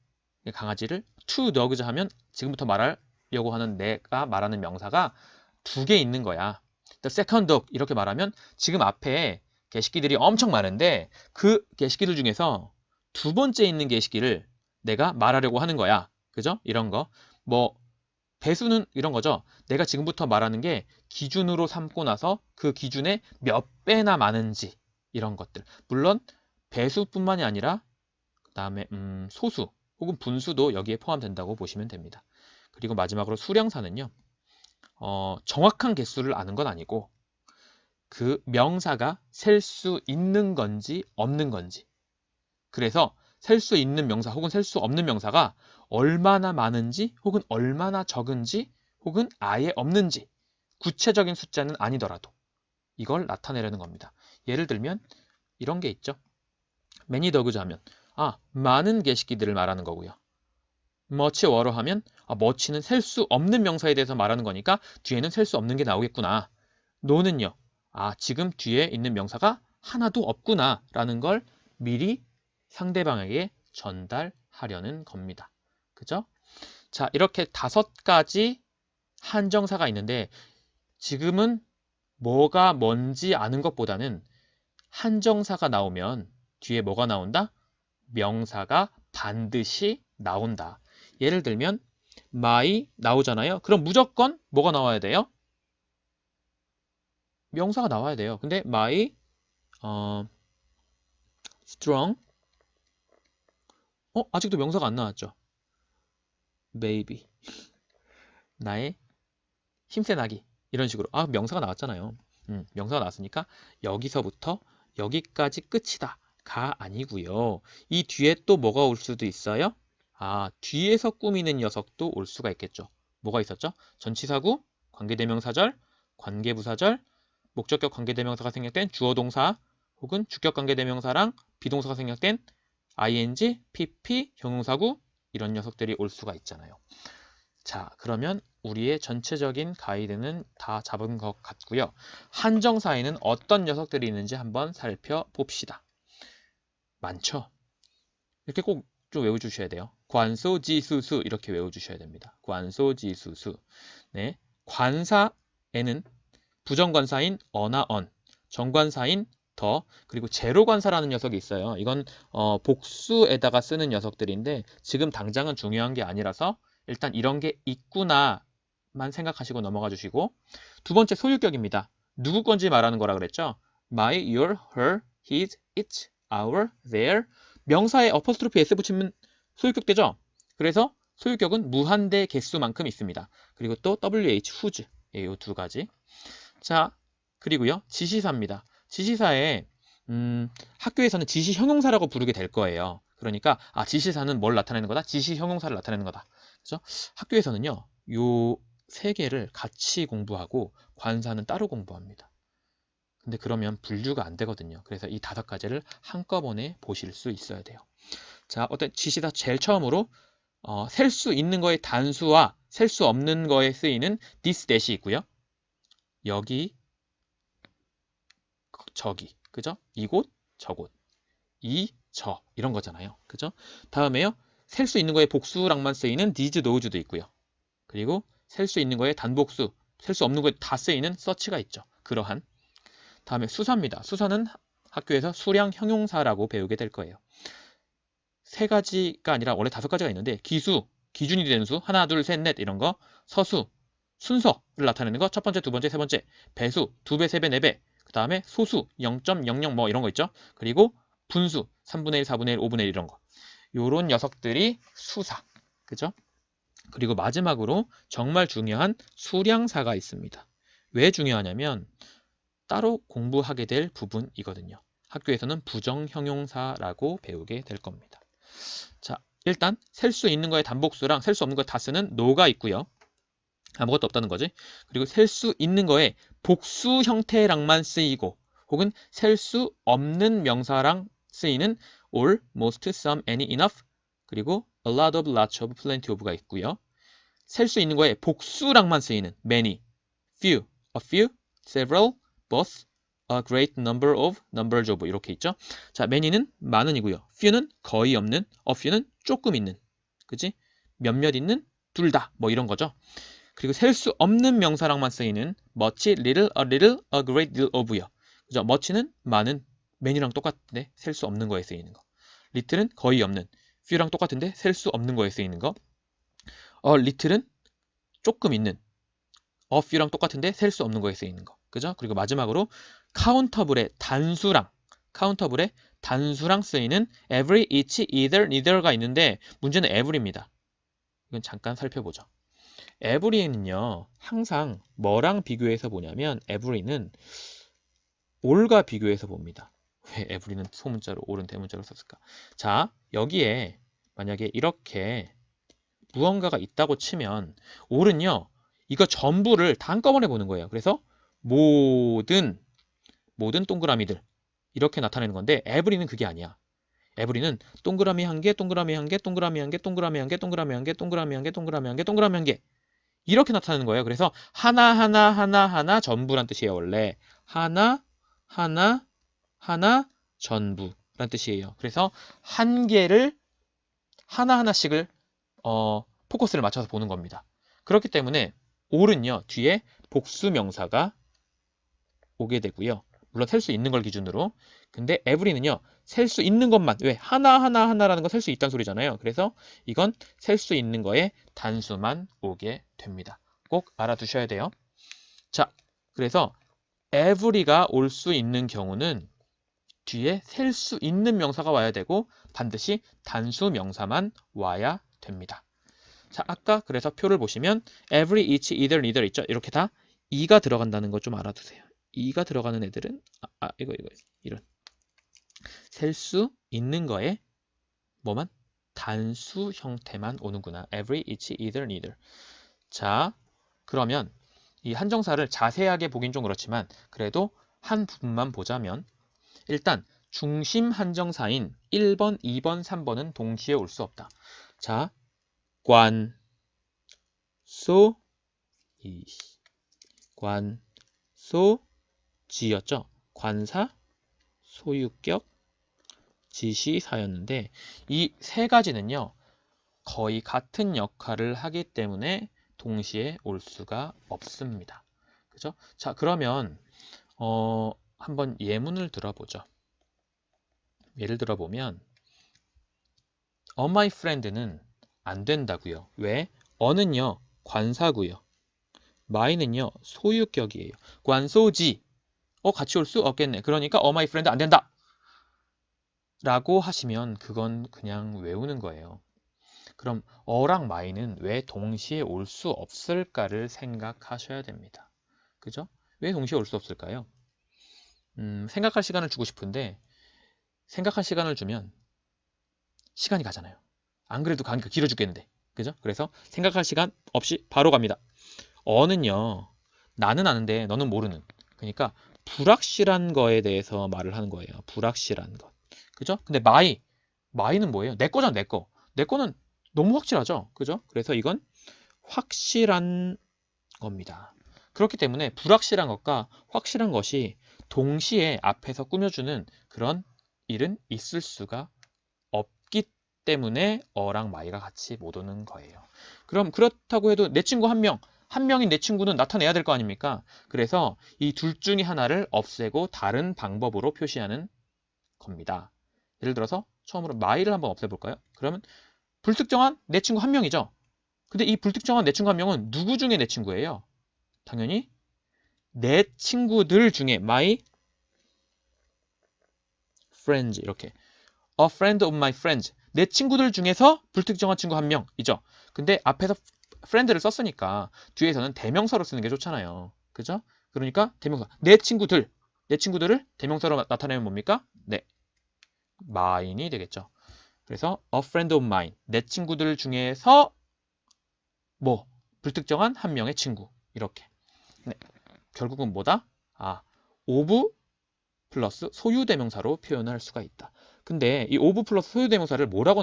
강아지를 to dogs 하면 지금부터 말하려고 하는 내가 말하는 명사가 2개 있는 거야. The second dog 이렇게 말하면 지금 앞에 개식기들이 엄청 많은데 그 개식기들 중에서 2번째 있는 개식기를 내가 말하려고 하는 거야. 그죠? 이런 거. 뭐 배수는 이런 거죠. 내가 지금부터 말하는 게 기준으로 삼고 나서 그 기준에 몇 배나 많은지 이런 것들. 물론 배수뿐만이 아니라 그 다음에 소수 혹은 분수도 여기에 포함된다고 보시면 됩니다. 그리고 마지막으로 수량사는요. 정확한 개수를 아는 건 아니고 그 명사가 셀 수 있는 건지 없는 건지 그래서 셀 수 있는 명사 혹은 셀 수 없는 명사가 얼마나 많은지 혹은 얼마나 적은지 혹은 아예 없는지 구체적인 숫자는 아니더라도 이걸 나타내려는 겁니다. 예를 들면 이런 게 있죠. many dogs 하면 많은 개식기들을 말하는 거고요. much워로 하면 much는 셀 수 없는 명사에 대해서 말하는 거니까 뒤에는 셀 수 없는 게 나오겠구나 no는요. 아, 지금 뒤에 있는 명사가 하나도 없구나 라는 걸 미리 상대방에게 전달하려는 겁니다. 그죠? 자, 이렇게 5가지 한정사가 있는데 지금은 뭐가 뭔지 아는 것보다는 한정사가 나오면 뒤에 뭐가 나온다? 명사가 반드시 나온다. 예를 들면 my 나오잖아요. 그럼 무조건 뭐가 나와야 돼요? 명사가 나와야 돼요. 근데 my strong 아직도 명사가 안 나왔죠. baby 나의 힘센 아기 이런 식으로 명사가 나왔잖아요. 명사가 나왔으니까 여기서부터 여기까지 끝이다 가 아니고요. 이 뒤에 또 뭐가 올 수도 있어요? 뒤에서 꾸미는 녀석도 올 수가 있겠죠. 뭐가 있었죠? 전치사구, 관계대명사절, 관계부사절, 목적격 관계대명사가 생략된 주어동사 혹은 주격 관계대명사랑 비동사가 생략된 ing, pp, 형용사구 이런 녀석들이 올 수가 있잖아요. 자, 그러면 우리의 전체적인 가이드는 다 잡은 것 같고요. 한정사에는 어떤 녀석들이 있는지 한번 살펴봅시다. 많죠? 이렇게 꼭 좀 외워주셔야 돼요. 관소지수수 이렇게 외워주셔야 됩니다. 관소지수수. 네, 관사에는 부정관사인 어나 언, 정관사인 더, 그리고 제로관사라는 녀석이 있어요. 이건 복수에다가 쓰는 녀석들인데 지금 당장은 중요한 게 아니라서 일단 이런 게 있구나만 생각하시고 넘어가 주시고, 두 번째 소유격입니다. 누구 건지 말하는 거라 그랬죠? my, your, her, his, its, our, their. 명사에 어퍼스트로피 s 붙이면 소유격 되죠? 그래서 소유격은 무한대 개수만큼 있습니다. 그리고 또 wh, whose 이 두 가지. 자, 그리고요 지시사입니다. 지시사에 학교에서는 지시 형용사라고 부르게 될 거예요. 그러니까 지시사는 뭘 나타내는 거다? 지시 형용사를 나타내는 거다. 그죠? 학교에서는요 요 세 개를 같이 공부하고 관사는 따로 공부합니다. 근데 그러면 분류가 안 되거든요. 그래서 이 5가지를 한꺼번에 보실 수 있어야 돼요. 자, 어떤 지시사 제일 처음으로 셀 수 있는 거의 단수와 셀 수 없는 거에 쓰이는 this, that이 있고요. 여기, 저기, 그죠? 이곳, 저곳, 이, 저 이런 거잖아요. 그죠? 다음에요. 셀 수 있는 거에 복수랑만 쓰이는 these, those도 있고요. 그리고 셀 수 있는 거에 단복수, 셀 수 없는 거에 다 쓰이는 such가 있죠. 그러한. 다음에 수사입니다. 수사는 학교에서 수량 형용사라고 배우게 될 거예요. 3가지가 아니라 원래 5가지가 있는데 기수, 기준이 되는 수, 하나, 둘, 셋, 넷 이런 거, 서수, 순서를 나타내는 거, 첫 번째, 두 번째, 세 번째, 배수, 2배, 3배, 4배, 그 다음에 소수, 0.00 뭐 이런 거 있죠. 그리고 분수, 3분의 1, 4분의 1, 5분의 1 이런 거. 요런 녀석들이 수사, 그죠? 그리고 마지막으로 정말 중요한 수량사가 있습니다. 왜 중요하냐면 따로 공부하게 될 부분이거든요. 학교에서는 부정형용사라고 배우게 될 겁니다. 자, 일단 셀 수 있는 거에 단복수랑 셀 수 없는 거 다 쓰는 no가 있고요. 아무것도 없다는 거지. 그리고 셀 수 있는 거에 복수 형태랑만 쓰이고 혹은 셀 수 없는 명사랑 쓰이는 all, most, some, any, enough 그리고 a lot of, lots of, plenty of가 있고요. 셀 수 있는 거에 복수랑만 쓰이는 many, few, a few, several, both, a great number of, numbers of 이렇게 있죠. 자, many는 많은이고요. few는 거의 없는, a few는 조금 있는, 그지? 몇몇 있는, 둘 다, 뭐 이런 거죠. 그리고 셀 수 없는 명사랑만 쓰이는 much, little, a great deal of요. 그죠? much는 많은, many랑 똑같은데 셀 수 없는 거에 쓰이는 거. little은 거의 없는, few랑 똑같은데 셀 수 없는 거에 쓰이는 거. little은 조금 있는, a few랑 똑같은데 셀 수 없는 거에 쓰이는 거. 그죠? 그리고 마지막으로 카운터블의 단수랑 쓰이는 every, each, either, neither가 있는데 문제는 every입니다. 이건 잠깐 살펴보죠. every는요 항상 뭐랑 비교해서 보냐면 every는 all과 비교해서 봅니다. 왜 every는 소문자로 all은 대문자로 썼을까? 자, 여기에 만약에 이렇게 무언가가 있다고 치면 all은요 이거 전부를 다 한꺼번에 보는 거예요. 그래서 모든 동그라미들 이렇게 나타내는 건데 every는 그게 아니야. every는 동그라미 한 개, 동그라미 한 개, 동그라미 한 개, 동그라미 한 개, 동그라미 한 개, 동그라미 한 개, 동그라미 한 개, 동그라미 한 개 이렇게 나타나는 거예요. 그래서 하나 전부란 뜻이에요. 원래 하나 전부란 뜻이에요. 그래서 한 개를 하나씩을 포커스를 맞춰서 보는 겁니다. 그렇기 때문에 all은요 뒤에 복수 명사가 오게 되고요. 물론 셀 수 있는 걸 기준으로. 근데 every는요 셀 수 있는 것만, 왜 하나라는 건 셀 수 있다는 소리잖아요. 그래서 이건 셀 수 있는 거에 단수만 오게 됩니다. 꼭 알아두셔야 돼요. 자, 그래서 every가 올 수 있는 경우는 뒤에 셀 수 있는 명사가 와야 되고 반드시 단수 명사만 와야 됩니다. 자, 아까 그래서 표를 보시면 every, each, either, neither 있죠? 이렇게 다 e가 들어간다는 거 좀 알아두세요. e가 들어가는 애들은 이거 이런 셀 수 있는 거에 뭐만? 단수 형태만 오는구나. every, each, either, neither. 자, 그러면 이 한정사를 자세하게 보긴 좀 그렇지만 그래도 한 부분만 보자면 일단 중심 한정사인 1번, 2번, 3번은 동시에 올 수 없다. 자, 관, 소, 지였죠. 관사, 소유격, 지시사였는데 이 세 가지는요. 거의 같은 역할을 하기 때문에 동시에 올 수가 없습니다. 그죠? 자, 그러면 한번 예문을 들어보죠. 예를 들어보면 my friend는 안 된다고요. 왜? 어는요 관사고요. my는요 소유격이에요. 관소지 같이 올 수 없겠네. 그러니까 my friend 안 된다 라고 하시면 그건 그냥 외우는 거예요. 그럼 어랑 my는 왜 동시에 올 수 없을까를 생각하셔야 됩니다. 그죠? 왜 동시에 올 수 없을까요? 생각할 시간을 주고 싶은데 생각할 시간을 주면 시간이 가잖아요. 안 그래도 가니까 길어 죽겠는데. 그죠? 그래서 생각할 시간 없이 바로 갑니다. 어는요. 나는 아는데 너는 모르는. 그러니까 불확실한 거에 대해서 말을 하는 거예요. 불확실한 것. 그죠? 근데 my는 뭐예요? 내 거잖아, 내 거. 내 거는 너무 확실하죠. 그죠? 그래서 이건 확실한 겁니다. 그렇기 때문에 불확실한 것과 확실한 것이 동시에 앞에서 꾸며주는 그런 일은 있을 수가 없기 때문에 어랑 my가 같이 못 오는 거예요. 그럼 그렇다고 해도 내 친구 한 명인 내 친구는 나타내야 될 거 아닙니까? 그래서 이 둘 중에 하나를 없애고 다른 방법으로 표시하는 겁니다. 예를 들어서 처음으로 my를 한번 없애볼까요? 그러면 불특정한 내 친구 한 명이죠. 근데 이 불특정한 내 친구 한 명은 누구 중에 내 친구예요? 당연히 내 친구들 중에 my friends 이렇게 a friend of my friends 내 친구들 중에서 불특정한 친구 한 명이죠. 근데 앞에서 friend를 썼으니까 뒤에서는 대명사로 쓰는 게 좋잖아요. 그죠? 그러니까 대명사 내 친구들을 대명사로 나타내면 뭡니까? 네, mine이 되겠죠. 그래서 a friend of mine 내 친구들 중에서 뭐 불특정한 한 명의 친구 이렇게. 네, 결국은 뭐다? of 플러스 소유대명사로 표현할 수가 있다. 근데 이 of 플러스 소유대명사를 뭐라고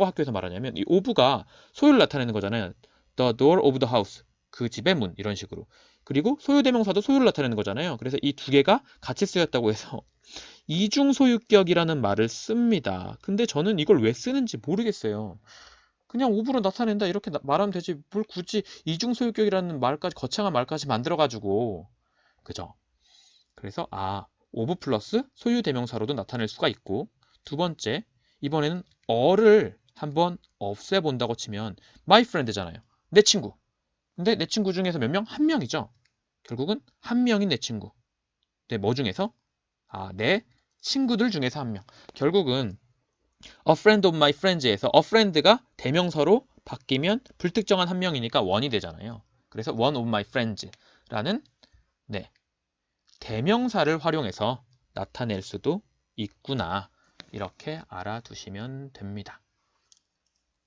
학교에서 말하냐면 이 of가 소유를 나타내는 거잖아요. The door of the house. 그 집의 문 이런 식으로. 그리고 소유대명사도 소유를 나타내는 거잖아요. 그래서 이 두 개가 같이 쓰였다고 해서 이중소유격이라는 말을 씁니다. 근데 저는 이걸 왜 쓰는지 모르겠어요. 그냥 of로 나타낸다 이렇게 말하면 되지 뭘 굳이 이중소유격이라는 말까지 거창한 말까지 만들어가지고 그죠? 그래서 of 플러스 소유 대명사로도 나타낼 수가 있고 두 번째 이번에는 어를 한번 없애본다고 치면 my friend잖아요. 내 친구. 근데 내 친구 중에서 몇 명? 한 명이죠. 결국은 한 명인 내 친구. 네, 뭐 중에서? 내 친구들 중에서 한 명. 결국은 a friend of my friends에서 a friend가 대명사로 바뀌면 불특정한 한 명이니까 one이 되잖아요. 그래서 one of my friends라는 네, 대명사를 활용해서 나타낼 수도 있구나. 이렇게 알아두시면 됩니다.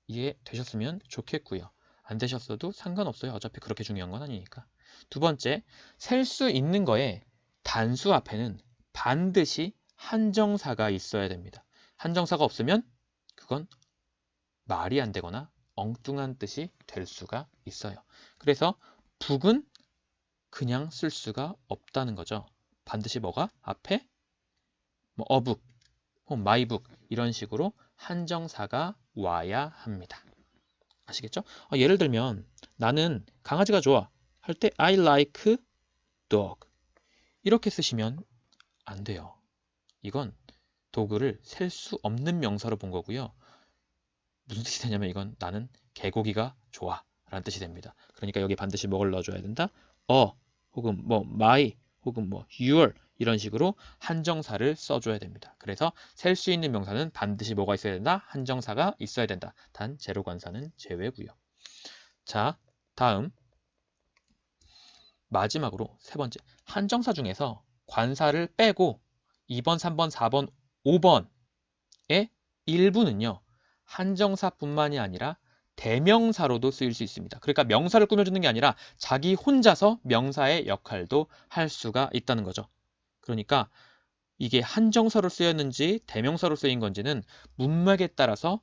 이해되셨으면 좋겠고요. 안 되셨어도 상관없어요. 어차피 그렇게 중요한 건 아니니까. 두 번째, 셀 수 있는 거에 단수 앞에는 반드시 한정사가 있어야 됩니다. 한정사가 없으면 그건 말이 안 되거나 엉뚱한 뜻이 될 수가 있어요. 그래서 북은 그냥 쓸 수가 없다는 거죠. 반드시 뭐가 앞에 뭐 어북, 혹은 마이북 이런 식으로 한정사가 와야 합니다. 아시겠죠? 예를 들면 나는 강아지가 좋아 할 때 I like dog 이렇게 쓰시면 안 돼요. 이건 도그를 셀 수 없는 명사로 본 거고요. 무슨 뜻이 되냐면 이건 나는 개고기가 좋아 라는 뜻이 됩니다. 그러니까 여기 반드시 뭐를 넣어줘야 된다? 혹은 뭐 my 혹은 뭐 your 이런 식으로 한정사를 써줘야 됩니다. 그래서 셀 수 있는 명사는 반드시 뭐가 있어야 된다? 한정사가 있어야 된다. 단 제로관사는 제외고요. 자, 다음 마지막으로 세 번째 한정사 중에서 관사를 빼고 2번, 3번, 4번, 5번의 일부는요. 한정사뿐만이 아니라 대명사로도 쓰일 수 있습니다. 그러니까 명사를 꾸며주는 게 아니라 자기 혼자서 명사의 역할도 할 수가 있다는 거죠. 그러니까 이게 한정사로 쓰였는지 대명사로 쓰인 건지는 문맥에 따라서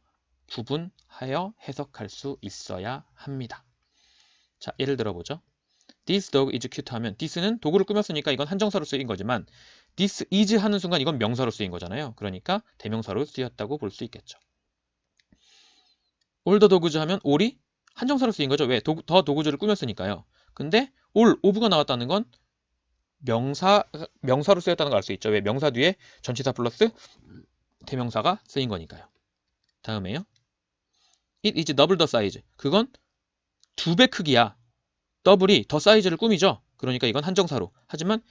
구분하여 해석할 수 있어야 합니다. 자, 예를 들어보죠. This dog is cute 하면 this는 도구를 꾸몄으니까 이건 한정사로 쓰인 거지만 this is 하는 순간 이건 명사로 쓰인 거잖아요. 그러니까 대명사로 쓰였다고 볼 수 있겠죠. all the dogs 하면 all이 한정사로 쓰인 거죠. 왜? 더 도구들을 꾸몄으니까요. 근데 all, of가 나왔다는 건 명사로 쓰였다는 걸 알 수 있죠. 왜? 명사 뒤에 전치사 플러스 대명사가 쓰인 거니까요. 다음에요. It is double the size. 그건 2배 크기야. 더블이 더 사이즈를 꾸미죠. 그러니까 이건 한정사로. 하지만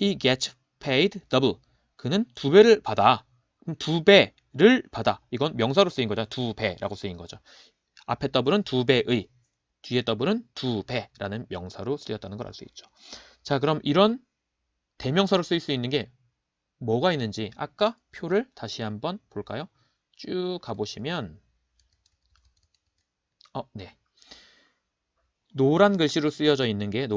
he gets paid double. 그는 2배를 받아. 그럼 2배를 받아. 이건 명사로 쓰인 거죠. 2배라고 쓰인 거죠. 앞에 더블은 2배의, 뒤에 더블은 2배라는 명사로 쓰였다는 걸 알 수 있죠. 자, 그럼 이런 대명사로 쓰일 수 있는 게 뭐가 있는지 아까 표를 다시 한번 볼까요? 쭉 가보시면 네. 노란 글씨로 쓰여져 있는 게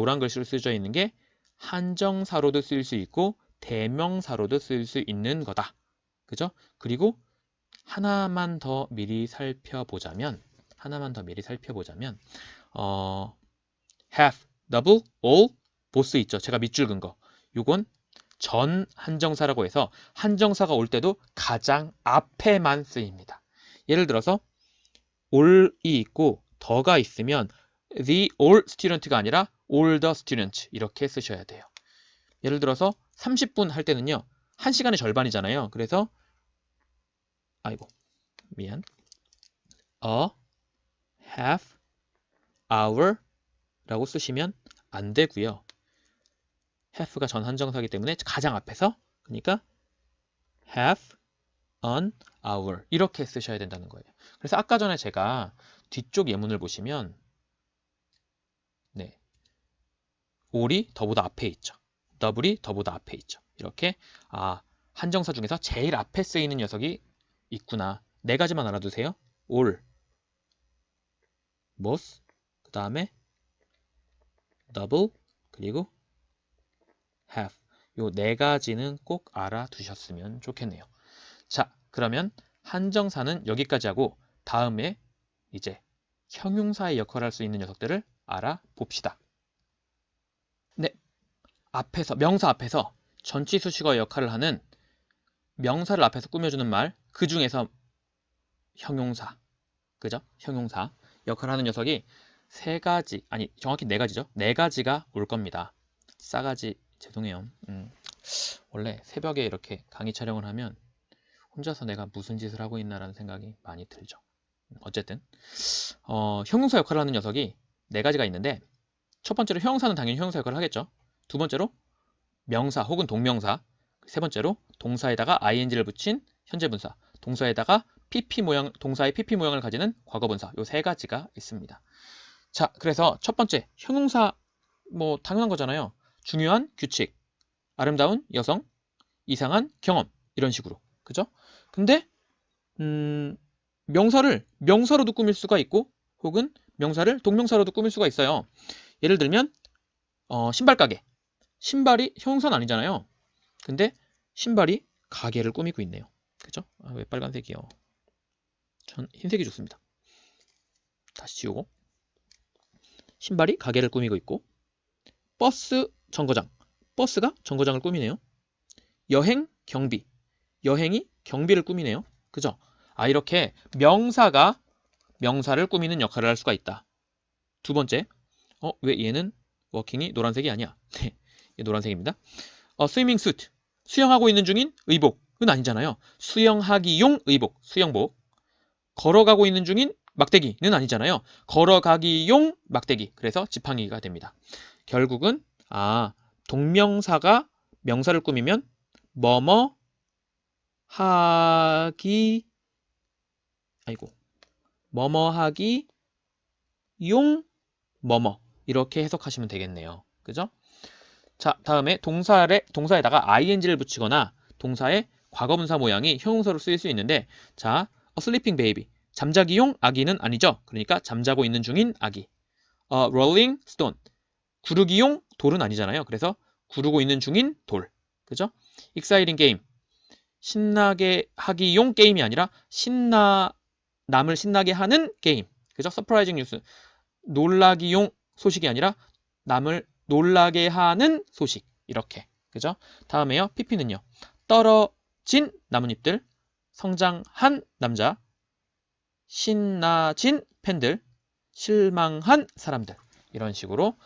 한정사로도 쓰일 수 있고 대명사로도 쓰일 수 있는 거다. 그죠? 그리고 하나만 더 미리 살펴보자면 have, double, all, both 있죠. 제가 밑줄 긋은 거. 요건 전 한정사라고 해서 한정사가 올 때도 가장 앞에만 쓰입니다. 예를 들어서 all이 있고 더가 있으면 the all student가 아니라 all the students 이렇게 쓰셔야 돼요. 예를 들어서 30분 할 때는요. 1시간의 절반이잖아요. 그래서 a half hour 라고 쓰시면 안 되고요. half가 전 한정사이기 때문에 가장 앞에서 그러니까 half an hour 이렇게 쓰셔야 된다는 거예요. 그래서 아까 전에 제가 뒤쪽 예문을 보시면 all이 더보다 앞에 있죠. double이 더보다 앞에 있죠. 이렇게 한정사 중에서 제일 앞에 쓰이는 녀석이 있구나. 네 가지만 알아두세요. all, both, 그 다음에 double, 그리고 have. 요 네 가지는 꼭 알아두셨으면 좋겠네요. 자, 그러면 한정사는 여기까지 하고 다음에 이제 형용사의 역할을 할 수 있는 녀석들을 알아봅시다. 네, 명사 앞에서 전치수식어의 역할을 하는 명사를 앞에서 꾸며주는 말, 그 중에서 형용사, 그죠? 형용사 역할을 하는 녀석이 세 가지, 아니 정확히 네 가지죠. 네 가지가 올 겁니다. 싸가지, 죄송해요. 원래 새벽에 이렇게 강의 촬영을 하면 혼자서 내가 무슨 짓을 하고 있나라는 생각이 많이 들죠. 어쨌든 형용사 역할을 하는 녀석이 네 가지가 있는데 첫 번째로 형용사는 당연히 형용사 역할을 하겠죠. 두 번째로 명사 혹은 동명사, 세 번째로 동사에다가 ing를 붙인 현재분사, 동사에다가 동사의 pp 모양을 가지는 과거분사, 요 세 가지가 있습니다. 자, 그래서 첫 번째 형용사 뭐 당연한 거잖아요. 중요한 규칙, 아름다운 여성, 이상한 경험 이런 식으로, 그죠? 근데 명사를 명사로도 꾸밀 수가 있고 혹은 명사를 동명사로도 꾸밀 수가 있어요. 예를 들면 신발 가게. 신발이 형용사는 아니잖아요. 근데 신발이 가게를 꾸미고 있네요. 그죠? 왜 빨간색이요? 전 흰색이 좋습니다. 다시 지우고. 신발이 가게를 꾸미고 있고. 버스 정거장. 버스가 정거장을 꾸미네요. 여행 경비. 여행이 경비를 꾸미네요. 그죠? 아, 이렇게 명사가 명사를 꾸미는 역할을 할 수가 있다. 두 번째. 왜 얘는 워킹이 노란색이 아니야? 네, 얘 노란색입니다. 스위밍 수트. 수영하고 있는 중인 의복은 아니잖아요. 수영하기용 의복, 수영복. 걸어가고 있는 중인 막대기는 아니잖아요. 걸어가기용 막대기. 그래서 지팡이가 됩니다. 결국은 동명사가 명사를 꾸미면 뭐뭐 하기 뭐뭐 하기 용 뭐뭐 이렇게 해석하시면 되겠네요. 그죠? 자, 다음에 동사에다가 ing를 붙이거나 동사의 과거분사 모양이 형용사로 쓰일 수 있는데, 자, a sleeping baby. 잠자기용 아기는 아니죠. 그러니까 잠자고 있는 중인 아기. rolling stone. 구르기용 돌은 아니잖아요. 그래서 구르고 있는 중인 돌. 그죠? exciting game. 신나게 하기용 게임이 아니라 남을 신나게 하는 게임. 그죠? surprising news. 놀라기용 소식이 아니라 남을 놀라게 하는 소식. 이렇게. 그죠? 다음에요. PP는요. 떨어진 나뭇잎들, 성장한 남자, 신나진 팬들, 실망한 사람들. 이런 식으로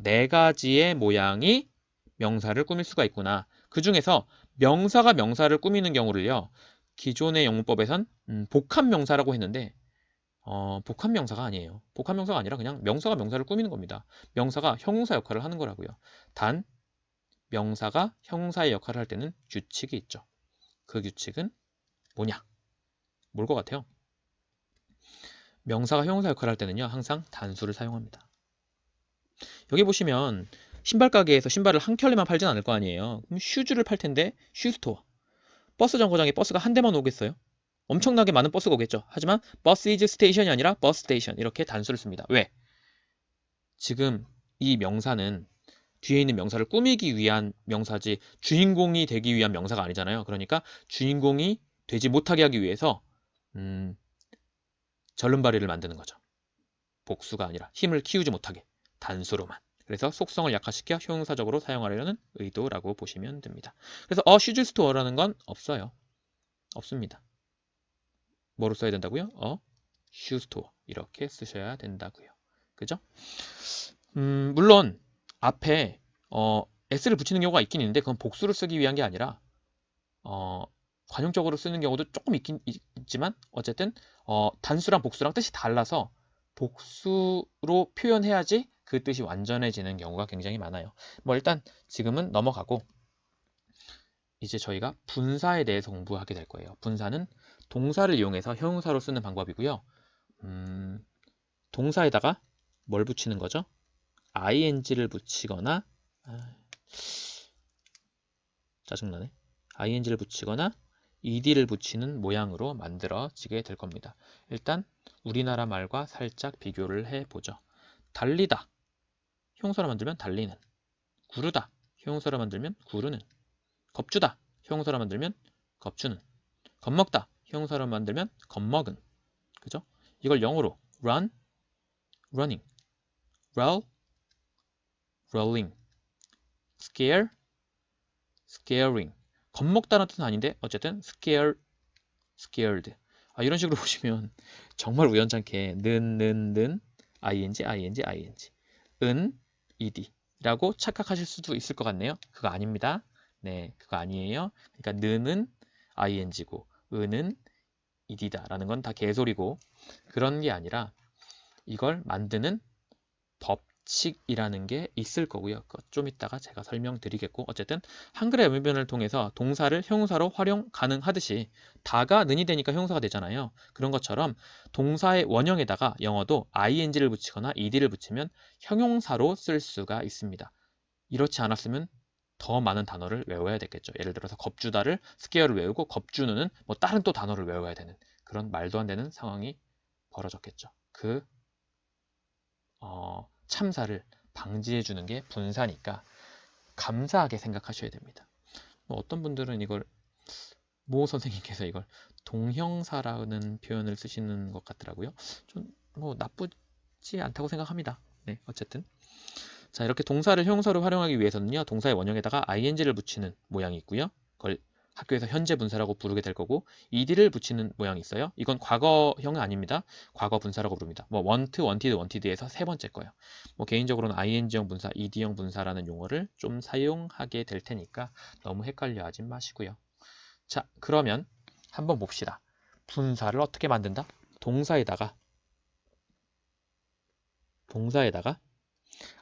네 가지의 모양이 명사를 꾸밀 수가 있구나. 그 중에서 명사가 명사를 꾸미는 경우를요. 기존의 영문법에선 복합명사라고 했는데 복합명사가 아니에요. 복합명사가 아니라 그냥 명사가 명사를 꾸미는 겁니다. 명사가 형용사 역할을 하는 거라고요. 단 명사가 형용사의 역할을 할 때는 규칙이 있죠. 그 규칙은 뭐냐? 뭘 것 같아요? 명사가 형용사 역할을 할 때는요. 항상 단수를 사용합니다. 여기 보시면 신발 가게에서 신발을 한 켤레만 팔진 않을 거 아니에요. 그럼 슈즈를 팔 텐데 슈스토어. 버스 정거장에 버스가 한 대만 오겠어요? 엄청나게 많은 버스가 오겠죠. 하지만 버스 이즈 스테이션이 아니라 버스 스테이션 이렇게 단수를 씁니다. 왜? 지금 이 명사는 뒤에 있는 명사를 꾸미기 위한 명사지 주인공이 되기 위한 명사가 아니잖아요. 그러니까 주인공이 되지 못하게 하기 위해서 절름발이를 만드는 거죠. 복수가 아니라 힘을 키우지 못하게 단수로만. 그래서 속성을 약화시켜 형용사적으로 사용하려는 의도라고 보시면 됩니다. 그래서 슈즈 스토어라는 건 없어요. 없습니다. 뭐로 써야 된다고요? 슈 스토어 이렇게 쓰셔야 된다고요. 그죠? 물론 앞에 s를 붙이는 경우가 있긴 있는데 그건 복수를 쓰기 위한 게 아니라 관용적으로 쓰는 경우도 조금 있긴 있지만 어쨌든 단수랑 복수랑 뜻이 달라서 복수로 표현해야지 그 뜻이 완전해지는 경우가 굉장히 많아요. 뭐 일단 지금은 넘어가고 이제 저희가 분사에 대해서 공부하게 될 거예요. 분사는 동사를 이용해서 형용사로 쓰는 방법이고요. 동사에다가 뭘 붙이는 거죠? ing를 붙이거나 짜증나네. ing를 붙이거나 ed를 붙이는 모양으로 만들어지게 될 겁니다. 일단 우리나라 말과 살짝 비교를 해보죠. 달리다. 형용사로 만들면 달리는. 구르다. 형용사로 만들면 구르는. 겁주다. 형용사로 만들면 겁주는. 겁먹다. 형용사로 만들면 겁먹은. 그죠? 이걸 영어로 run, running, roll, rolling, scare, scaring. 겁먹다는 뜻은 아닌데 어쨌든 scared. 이런 식으로 보시면 정말 우연찮게 는, ing, 은, ed 라고 착각하실 수도 있을 것 같네요. 그거 아닙니다. 네, 그거 아니에요. 그러니까 는은 ing고 은은 ed다 라는 건 다 개소리고 그런 게 아니라 이걸 만드는 법칙이라는 게 있을 거고요. 좀 이따가 제가 설명드리겠고 어쨌든 한글의 의미변을 통해서 동사를 형용사로 활용 가능하듯이 다가 는이 되니까 형용사가 되잖아요. 그런 것처럼 동사의 원형에다가 영어도 ing를 붙이거나 ed를 붙이면 형용사로 쓸 수가 있습니다. 이렇지 않았으면 더 많은 단어를 외워야 됐겠죠. 예를 들어서 겁주다를 scare를 외우고 겁주는 뭐 다른 또 단어를 외워야 되는 그런 말도 안 되는 상황이 벌어졌겠죠. 그 참사를 방지해 주는 게 분사니까 감사하게 생각하셔야 됩니다. 뭐 어떤 분들은 이걸 모 선생님께서 이걸 동형사라는 표현을 쓰시는 것 같더라고요. 좀 뭐 나쁘지 않다고 생각합니다. 네, 어쨌든. 자, 이렇게 동사를 형용사로 활용하기 위해서는요, 동사의 원형에다가 ing를 붙이는 모양이 있고요. 그걸 학교에서 현재 분사라고 부르게 될 거고, ed를 붙이는 모양이 있어요. 이건 과거형은 아닙니다. 과거 분사라고 부릅니다. 뭐 want, wanted, wanted에서 세 번째 거예요. 뭐 개인적으로는 ing형 분사, ed형 분사라는 용어를 좀 사용하게 될 테니까 너무 헷갈려 하지 마시고요. 자, 그러면 한번 봅시다. 분사를 어떻게 만든다? 동사에다가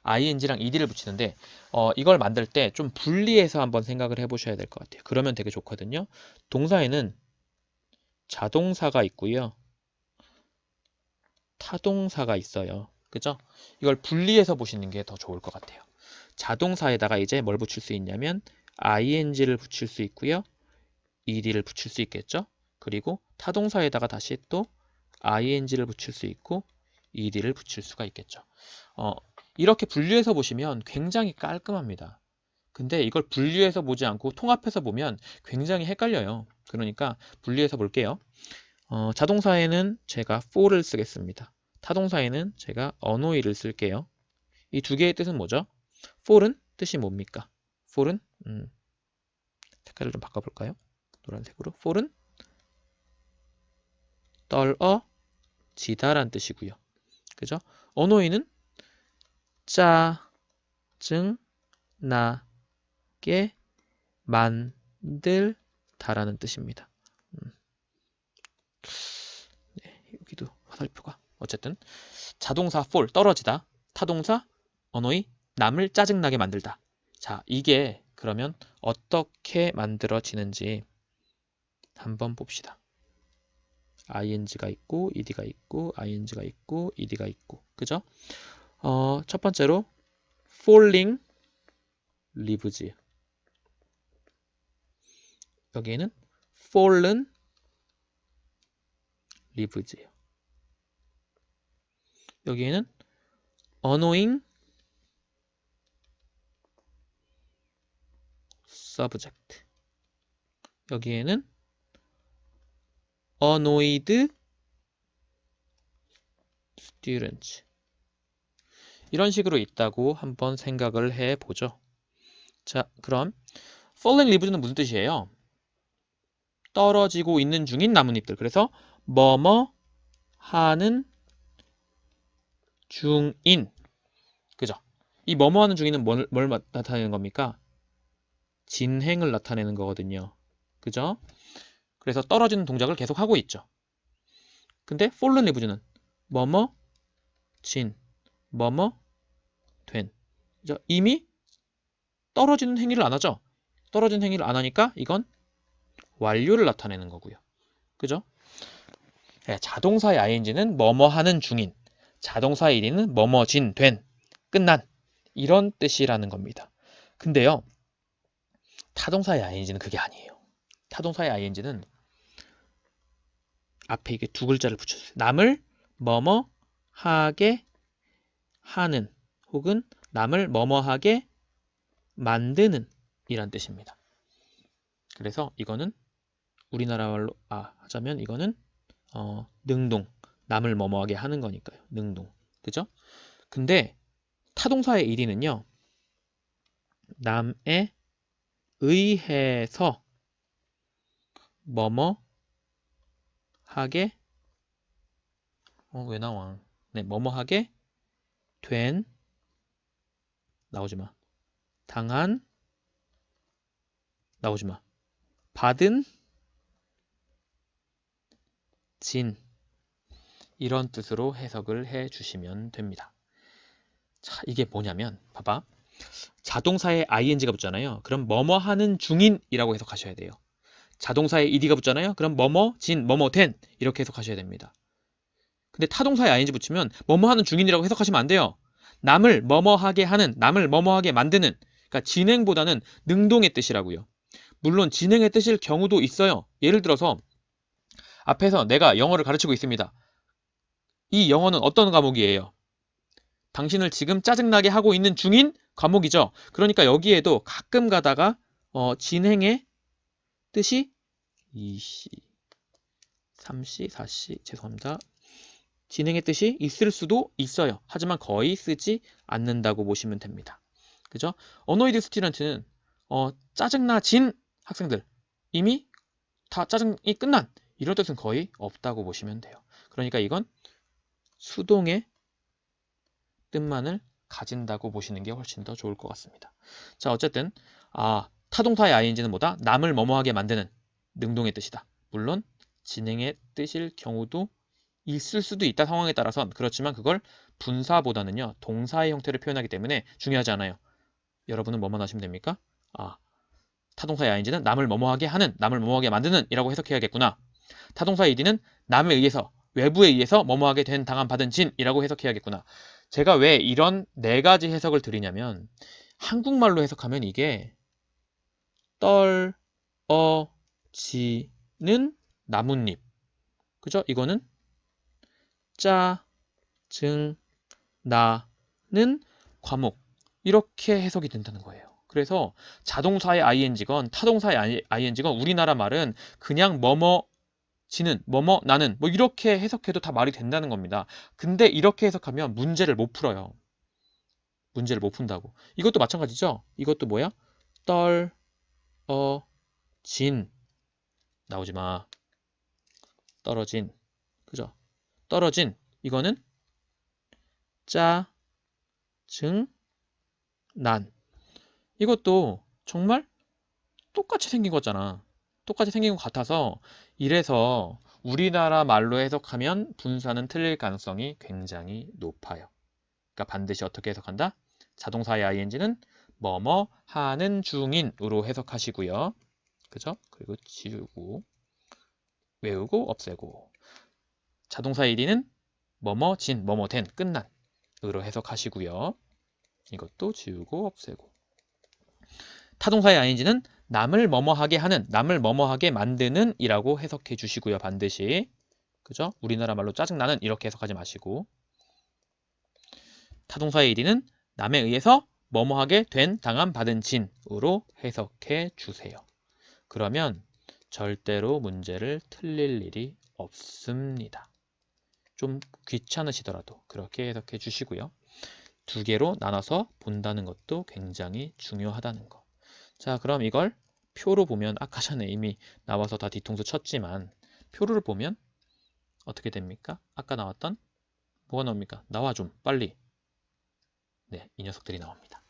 ing랑 ed를 붙이는데 이걸 만들 때 좀 분리해서 한번 생각을 해보셔야 될 것 같아요. 그러면 되게 좋거든요. 동사에는 자동사가 있고요. 타동사가 있어요. 그죠? 이걸 분리해서 보시는 게 더 좋을 것 같아요. 자동사에다가 이제 뭘 붙일 수 있냐면 ing를 붙일 수 있고요. ed를 붙일 수 있겠죠? 그리고 타동사에다가 다시 또 ing를 붙일 수 있고 ed를 붙일 수가 있겠죠. 이렇게 분류해서 보시면 굉장히 깔끔합니다. 근데 이걸 분류해서 보지 않고 통합해서 보면 굉장히 헷갈려요. 그러니까 분리해서 볼게요. 자동사에는 제가 for를 쓰겠습니다. 타동사에는 제가 annoy를 쓸게요. 이 두 개의 뜻은 뭐죠? for은 뜻이 뭡니까? for은 색깔을 좀 바꿔볼까요? 노란색으로. for은 떨어지다란 뜻이고요. 그죠? annoy는 짜증나게 만들다라는 뜻입니다. 네, 여기도 화살표가. 어쨌든 자동사 for 떨어지다, 타동사 annoy 남을 짜증나게 만들다. 자, 이게 그러면 어떻게 만들어지는지 한번 봅시다. ing가 있고 ed가 있고 ing가 있고 ed가 있고, 그죠? 첫 번째로 falling leaves, 여기에는 fallen leaves, 여기에는 annoying subject, 여기에는 annoyed students. 이런 식으로 있다고 한번 생각을 해보죠. 자, 그럼 falling leaves는 무슨 뜻이에요? 떨어지고 있는 중인 나뭇잎들. 그래서 뭐뭐 하는 중인. 그죠? 이 뭐뭐 하는 중인은 뭘 나타내는 겁니까? 진행을 나타내는 거거든요. 그죠? 그래서 떨어지는 동작을 계속 하고 있죠. 근데 fallen leaves는 뭐뭐 진, 뭐뭐 된. 그죠? 이미 떨어지는 행위를 안 하죠. 떨어지는 행위를 안 하니까 이건 완료를 나타내는 거고요. 그죠? 네, 자동사의 ing는 뭐뭐 하는 중인, 자동사의 ed는 뭐뭐진, 된, 끝난, 이런 뜻이라는 겁니다. 근데요, 타동사의 ing는 그게 아니에요. 타동사의 ing는 앞에 이게 두 글자를 붙였어요. 남을 뭐뭐 하게 하는, 혹은 남을 뭐뭐 하게 만드는 이란 뜻입니다. 그래서 이거는 우리나라 말로 하자면 이거는 능동, 남을 뭐뭐하게 하는 거니까요. 능동. 그죠? 근데 타동사의 ed는요, 남에 의해서 뭐뭐 하게 왜 나와? 네, 뭐뭐 하게 된, 나오지마, 당한, 나오지마, 받은, 진, 이런 뜻으로 해석을 해 주시면 됩니다. 자, 이게 뭐냐면 봐봐. 자동사에 ing가 붙잖아요. 그럼 뭐뭐 하는 중인이라고 해석하셔야 돼요. 자동사에 ed가 붙잖아요. 그럼 뭐뭐 진, 뭐뭐 된, 이렇게 해석하셔야 됩니다. 근데 타동사에 ing 붙이면 뭐뭐 하는 중인이라고 해석하시면 안 돼요. 남을 뭐뭐 하게 하는, 남을 뭐뭐 하게 만드는, 그러니까 진행보다는 능동의 뜻이라고요. 물론 진행의 뜻일 경우도 있어요. 예를 들어서 앞에서 내가 영어를 가르치고 있습니다. 이 영어는 어떤 과목이에요? 당신을 지금 짜증나게 하고 있는 중인 과목이죠. 그러니까 여기에도 가끔 가다가 진행의 뜻이 2시, 3시, 4시, 죄송합니다. 진행의 뜻이 있을 수도 있어요. 하지만 거의 쓰지 않는다고 보시면 됩니다. 그죠? 어노이드 스튜던트는 짜증나진 학생들, 이미 다 짜증이 끝난 이런 뜻은 거의 없다고 보시면 돼요. 그러니까 이건 수동의 뜻만을 가진다고 보시는 게 훨씬 더 좋을 것 같습니다. 자, 어쨌든 타동사의 ing는 뭐다? 남을 뭐뭐하게 만드는 능동의 뜻이다. 물론 진행의 뜻일 경우도 있을 수도 있다, 상황에 따라선. 그렇지만 그걸 분사보다는요 동사의 형태를 표현하기 때문에 중요하지 않아요. 여러분은 뭐만 하시면 됩니까? 타동사의 ing는 남을 뭐뭐하게 하는, 남을 뭐뭐하게 만드는 이라고 해석해야겠구나. 타동사의 ed는 남에 의해서, 외부에 의해서 뭐뭐하게 된, 당한, 받은, 진 이라고 해석해야겠구나. 제가 왜 이런 네 가지 해석을 드리냐면 한국말로 해석하면 이게 떨어지는 나뭇잎, 그죠? 이거는 짜증 나는 과목, 이렇게 해석이 된다는 거예요. 그래서 자동사의 ing건 타동사의 ing건 우리나라 말은 그냥 뭐뭐지는, 뭐뭐 나는 뭐 이렇게 해석해도 다 말이 된다는 겁니다. 근데 이렇게 해석하면 문제를 못 풀어요. 문제를 못 푼다고. 이것도 마찬가지죠. 이것도 뭐야? 떨어진, 나오지 마. 떨어진, 그죠? 떨어진, 이거는 짜증 난, 이것도 정말 똑같이 생긴 거잖아. 똑같이 생긴 것 같아서 이래서 우리나라 말로 해석하면 분사는 틀릴 가능성이 굉장히 높아요. 그러니까 반드시 어떻게 해석한다? 자동사의 ing는 뭐뭐 하는 중인으로 해석하시고요. 그죠? 그리고 지우고, 외우고, 없애고. 자동사의 ed는 뭐뭐 진, 뭐뭐 된, 끝난으로 해석하시고요. 이것도 지우고, 없애고. 타동사의 ing는 남을 뭐뭐하게 하는, 남을 뭐뭐하게 만드는 이라고 해석해 주시고요. 반드시. 그죠? 우리나라 말로 짜증나는 이렇게 해석하지 마시고. 타동사의 ed는 남에 의해서 뭐뭐하게 된, 당한, 받은, 진으로 해석해 주세요. 그러면 절대로 문제를 틀릴 일이 없습니다. 좀 귀찮으시더라도 그렇게 해석해 주시고요. 두 개로 나눠서 본다는 것도 굉장히 중요하다는 거. 자, 그럼 이걸 표로 보면 아까 전에 이미 나와서 다 뒤통수 쳤지만 표를 보면 어떻게 됩니까? 아까 나왔던 뭐가 나옵니까? 나와 좀 빨리. 네, 이 녀석들이 나옵니다.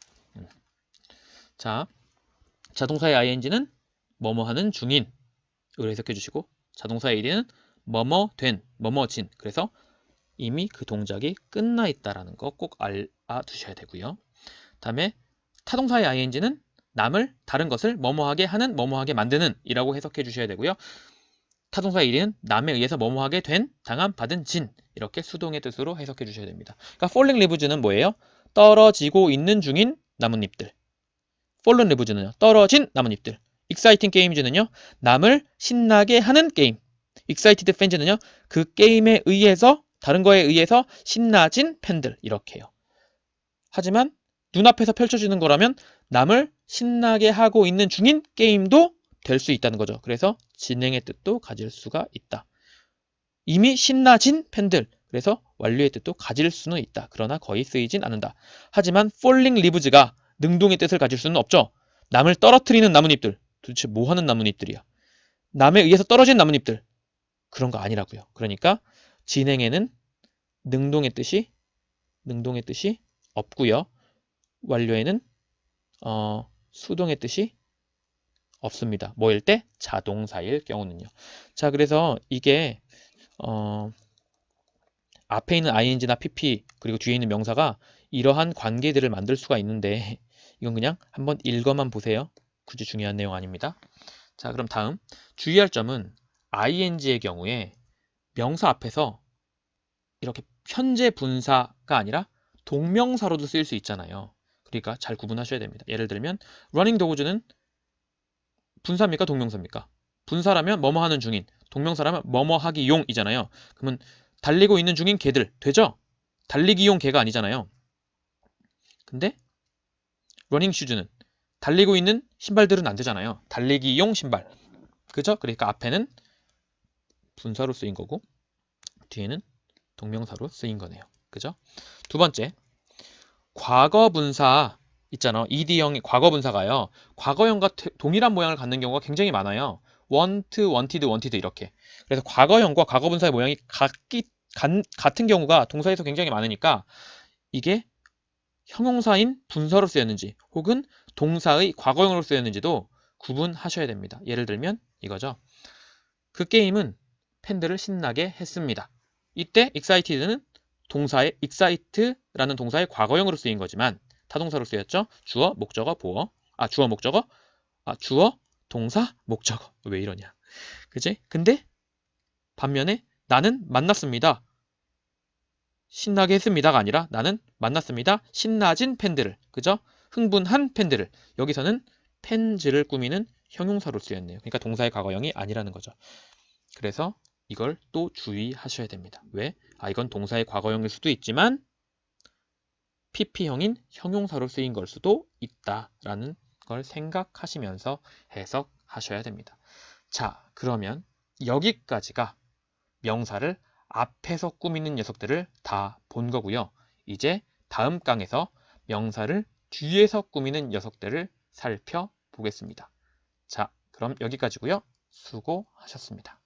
자, 자동사의 ing는 뭐뭐 하는 중인으로 해석해 주시고, 자동사의 ed는 뭐뭐 된, 뭐뭐 진. 그래서 이미 그 동작이 끝나 있다라는 거 꼭 알아두셔야 되고요. 다음에 타동사의 ing는 남을, 다른 것을 뭐뭐하게 하는, 뭐뭐하게 만드는 이라고 해석해 주셔야 되고요. 타동사의 ed는 남에 의해서 뭐뭐하게 된, 당한, 받은, 진 이렇게 수동의 뜻으로 해석해 주셔야 됩니다. 그러니까 falling leaves는 뭐예요? 떨어지고 있는 중인 나뭇잎들. fallen leaves는요, 떨어진 나뭇잎들. exciting games는요, 남을 신나게 하는 게임. excited fans는요, 그 게임에 의해서, 다른 거에 의해서 신나진 팬들. 이렇게요. 하지만 눈앞에서 펼쳐지는 거라면 남을 신나게 하고 있는 중인 게임도 될 수 있다는 거죠. 그래서 진행의 뜻도 가질 수가 있다. 이미 신나진 팬들. 그래서 완료의 뜻도 가질 수는 있다. 그러나 거의 쓰이진 않는다. 하지만 falling leaves가 능동의 뜻을 가질 수는 없죠. 남을 떨어뜨리는 나뭇잎들. 도대체 뭐 하는 나뭇잎들이야? 남에 의해서 떨어진 나뭇잎들. 그런 거 아니라고요. 그러니까 진행에는 능동의 뜻이 없고요. 완료에는 수동의 뜻이 없습니다. 뭐일 때? 자동사일 경우는요. 자, 그래서 이게 앞에 있는 ing나 pp 그리고 뒤에 있는 명사가 이러한 관계들을 만들 수가 있는데 이건 그냥 한번 읽어만 보세요. 굳이 중요한 내용 아닙니다. 자, 그럼 다음 주의할 점은 ing의 경우에 명사 앞에서 이렇게 현재 분사가 아니라 동명사로도 쓰일 수 있잖아요. 그러니까 잘 구분하셔야 됩니다. 예를 들면 running dogs는 분사입니까? 동명사입니까? 분사라면 뭐뭐 하는 중인, 동명사라면 뭐뭐 하기 용이잖아요. 그러면 달리고 있는 중인 개들 되죠? 달리기용 개가 아니잖아요. 근데 러닝 슈즈는 달리고 있는 신발들은 안 되잖아요. 달리기용 신발. 그죠? 그러니까 앞에는 분사로 쓰인 거고 뒤에는 동명사로 쓰인 거네요. 그죠? 두 번째, 과거분사 있잖아. ed형의 과거분사가요. 과거형과 동일한 모양을 갖는 경우가 굉장히 많아요. want, wanted, wanted 이렇게. 그래서 과거형과 과거분사의 모양이 같은 경우가 동사에서 굉장히 많으니까 이게 형용사인 분사로 쓰였는지 혹은 동사의 과거형으로 쓰였는지도 구분하셔야 됩니다. 예를 들면 이거죠. 그 게임은 팬들을 신나게 했습니다. 이때 excited는 동사의 excite라는 동사의 과거형으로 쓰인 거지만 타동사로 쓰였죠. 주어, 목적어, 보어. 주어, 목적어. 주어, 동사, 목적어. 왜 이러냐. 그지? 근데 반면에 나는 만났습니다. 신나게 했습니다가 아니라 나는 만났습니다. 신나진 팬들을. 그죠? 흥분한 팬들을. 여기서는 팬즈를 꾸미는 형용사로 쓰였네요. 그러니까 동사의 과거형이 아니라는 거죠. 그래서 이걸 또 주의하셔야 됩니다. 왜? 이건 동사의 과거형일 수도 있지만 PP형인 형용사로 쓰인 걸 수도 있다라는 걸 생각하시면서 해석하셔야 됩니다. 자, 그러면 여기까지가 명사를 앞에서 꾸미는 녀석들을 다 본 거고요. 이제 다음 강에서 명사를 뒤에서 꾸미는 녀석들을 살펴보겠습니다. 자, 그럼 여기까지고요. 수고하셨습니다.